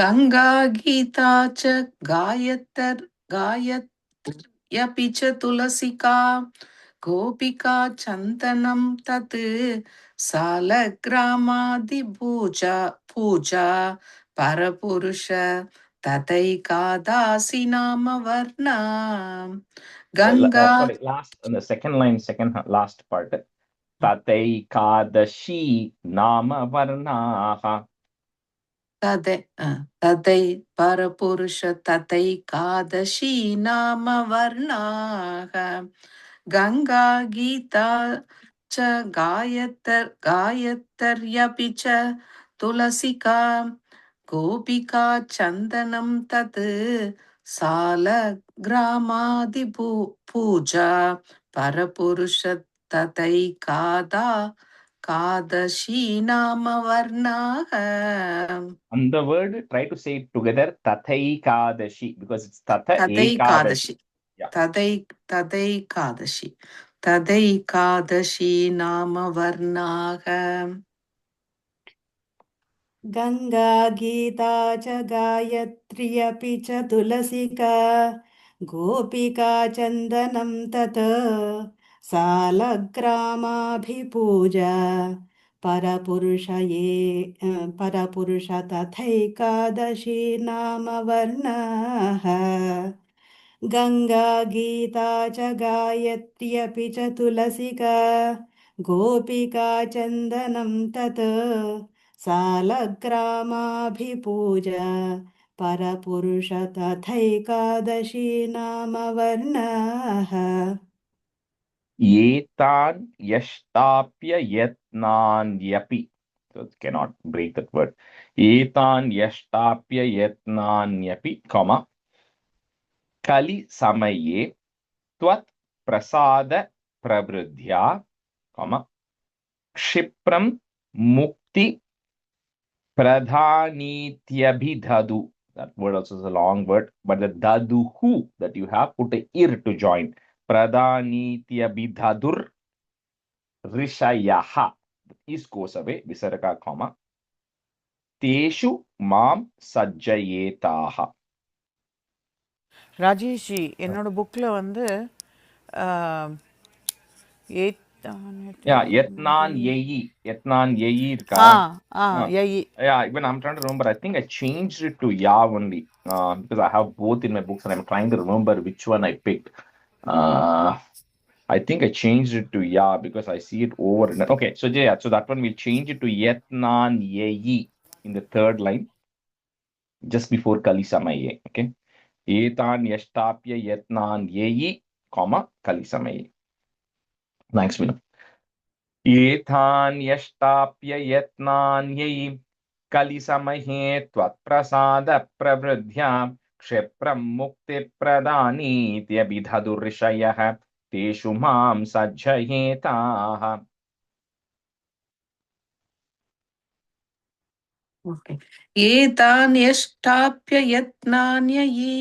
गङ्गा गीता च गायत्यपि च तुलसिका गोपिका चन्दनं तत् सालग्रामादिपूजा पूजा परपुरुष तथैकादशी नाम वर्णा Ganga sorry, last on the second line, last part. तथैकादशी नाम वर्णाः तदै परपुरुष तथैकादशी नाम वर्णाः गङ्गा गीता च गायत्र्यपि च तुलसिका गोपिका चन्दनं तत् सालग्रामादिपूजा परपुरुष तथैकादशी नाम वर्णाः. On the word, try to say it together, Tathaikadashi, because it's Tatha Ekadashi. तदैकादशी Yeah. तदैकादशी तदैकादशी नाम वर्णाः गङ्गा गीता च गायत्री अपि च तुलसिका गोपिका चन्दनं तत् सालग्रामाभिपूजा परपुरुष तथैकादशी नाम वर्णाः गङ्गा गीता च गायत्री अपि च तुलसिका गोपिका चन्दनं तत् सालग्रामाभिपूजा परपुरुष तथैकादशी नाम वर्णाः Etan yashtapya yatnanyapi. So it cannot break that word. Etan yashtapya yatnanyapi, comma, Kali samaye tvat prasada pravridhya, comma, Kshipram mukti pradhanityabhidhadu. That word also is a long word, but the daduhu that you have, put a ir to join. Pradhanityabhidhadur rishayaha. Is goes away, visaraka, comma. Teshu mam sajjayetaha. Rajesh G என்னோட புக்கில் வந்து Yeah, Yatnan Yeyi. Yatnan Yeyi. Yeah, even I'm trying to remember. I think I changed it to Ya only. Because I have both in my books and I'm trying to remember which one I picked. I think I changed it to Ya because I see it over. Okay, so yeah, so that one we'll change it to Yatnan Yeyi in the third line. Just before Kali Samaye. Okay. Etan Yashtapya Yatnan Yeyi, comma, Kali Samaye. Thanks, Vinu. एतान्यष्टाप्य यत्नान्यै कलिसमहे त्वत्प्रसादप्रवृद्ध्या क्षिप्रं मुक्तिप्रदानीत्यभिधदुर्षयः तेषु मां सज्जयेताः. एतान्यष्टाप्य यत्नान्यै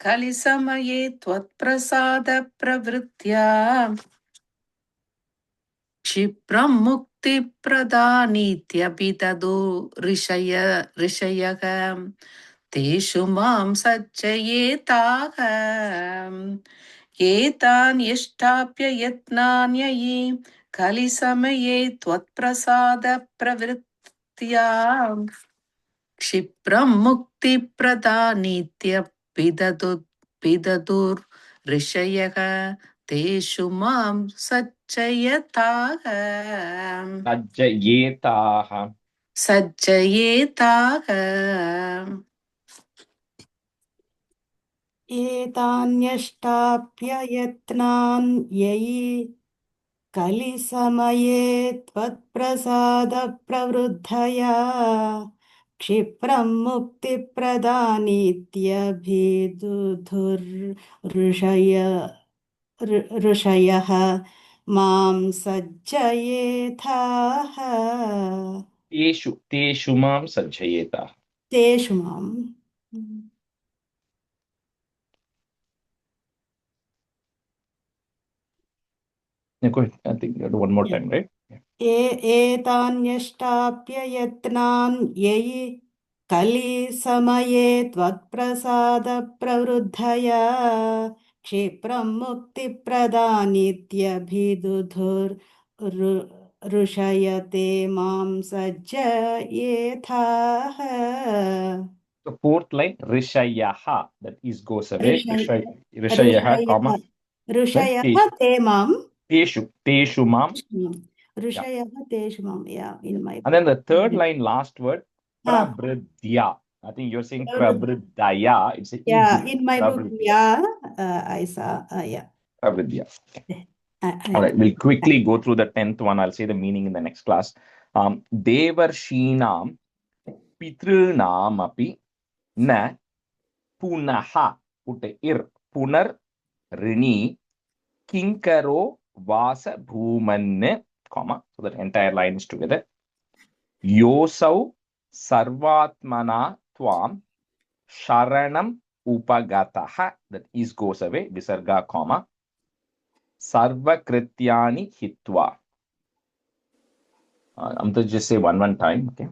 कलिसमये त्वत्प्रसादप्रवृत्त्या क्षिप्रं मुक्तिप्रदानीत्यभिददो ऋषयः तेषु मां सज्जयेताः. एतान्यष्टाप्य यत्नान्यै कलिसमये त्वत्प्रसादप्रवृत्त्या क्षिप्रं मुक्तिप्रदानीत्यभिददुर्ऋषयः तेषु मां सज्जयेताः. एतान्यष्टाप्य यत्नान्यै कलिसमये त्वत्प्रसादप्रवृद्धया क्षिप्रं मुक्तिप्रदानीत्यभिदुधुर्ऋषयः मां सज्जयेथाः तेषु मां सज्जयेता. तेषु मां Yeah, go ahead. I think one more time, right? एतान्यष्टाप्ययत्नान् ययि कलिसमये त्वत्प्रसादप्रवृद्धया क्षिप्रं मुक्तिप्रदानित्यभिदुधुर्ऋषयते मां सज्जयेथाः The fourth line, Rishayaha, that is goes away. ऋषय Rishayaha, comma, then ऋषयः ते मां teshu mam. Yeah. ऋषयः तेषु मां in my And then the third line, last word, ah. prabridya. I think you're saying prabridaya. It's a Yeah, easy. in my book, Prabridya. I saw, yeah. Prabridya. I All right, we'll quickly go through the 10th one. I'll say the meaning in the next class. Devarshinam pitrunam api na punaha. Put a ir. Punar rini kinkaro vasa bhumanne, comma. So that entire line is together. Yosau sarvatmana tvam sharanam upagataha. That is goes away. Visarga, comma. Sarvakrityani hitva. I'm going to just say one time. Okay.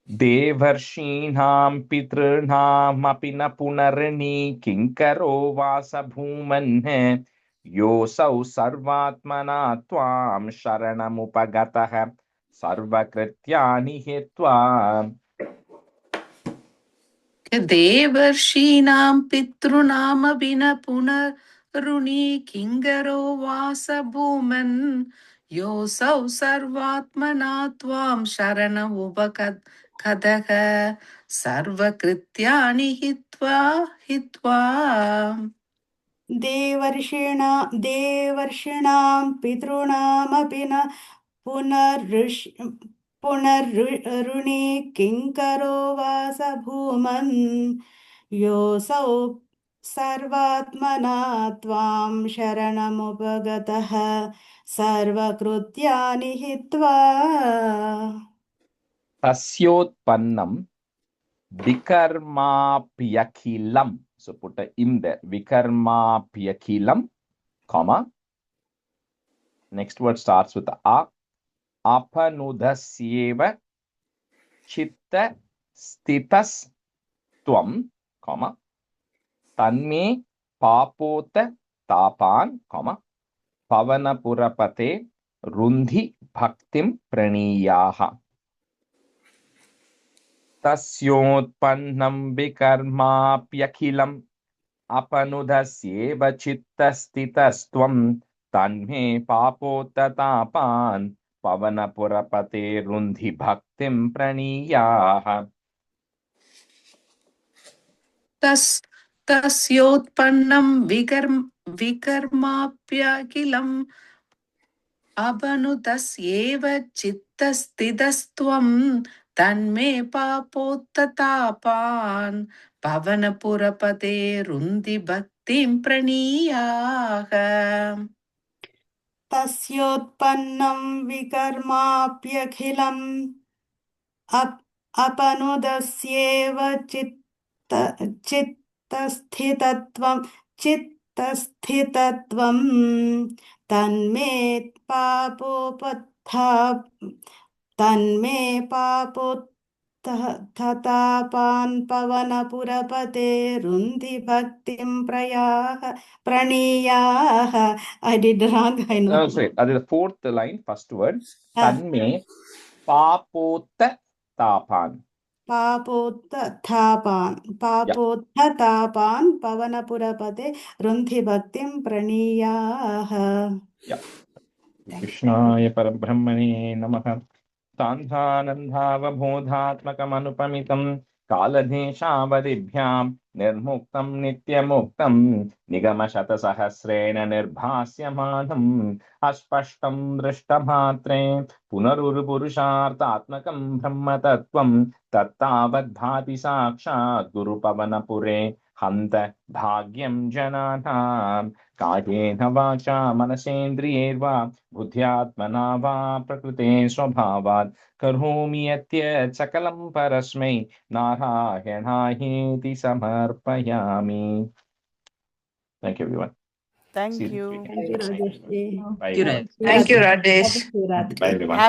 Devarshinam pitrunam apina punarni kinkaro vasa bhumanhe yosau sarvatmana tvam sharanam upagataha sarvakrityani hitva. देवर्षीणां पितॄणामभिन पुनरुणी किङ्करो वास भूमन् योऽसौ सर्वात्मना त्वां शरणमुपगतः सर्वकृत्यानि हित्वा देवर्षिणां पितॄणामपि न पुनर्ऋणि किङ्करो वास भूमन् योऽसौ सर्वात्मना त्वां शरणमुपगतः सर्वकृत्यानि हित्वा Tasyotpannam vikarmapyakilam. So put a im there. Vikarmapyakilam, comma. Next word starts with a. Apanudasyeva chitta stitas tvam, comma. Tanme papota tapan, comma. Pavanapurapate rundhi bhaktim praniyaha. Tasyotpannam vikarmapyakilam apanudasyeva chittastitastvam tanme papotatapan pavanapurapate rundhi bhaktim praniyaha. तस्योत्पन्नं विकर्माप्यखिलम् अवनुतस्येव चित्तस्थितस्त्वं तन्मे पापोत्ततापान् पवनपुरपते रुन्धि भक्तिं प्रणीयाः तस्योत्पन्नं विकर्माप्यखिलम् अपनुदस्येव चित्तस्थितत्वं तन्मे पापोत्थतापान् पवनपुरपते रुन्धि भक्तिं प्रणीयाः. I did wrong, I know. No, sorry. That is the fourth line, first word. Tanme papotatapan. पापोत्थतापान् पवनपुरपते रुन्धि भक्तिं प्रणीयाः. Yeah. Krishnaya Parabrahmane Namaha. Sandhanandhavabodhatmakamanupamitam kaladeshavadibhyam nirmuktam nityamuktam nigamashatasahasrena nirbhasyamanam aspashtam drishtamatre punarurupurushartatmakam brahmatattvam tattavadbhati sakshat gurupavanapure hanta bhagyam jananam कायेन वाचा मनसेन्द्रियैर्वा बुद्ध्यात्मना वा प्रकृते स्वभावात् करोमि यद्यत् सकलं परस्मै नारायणायेति समर्पयामि. Thank you, everyone. Thank See you you. next week. Thank you, Rajesh ji. Bye, Thank you, everyone. Raj. Thank you, Rajesh. Shivratri. Bye, everyone.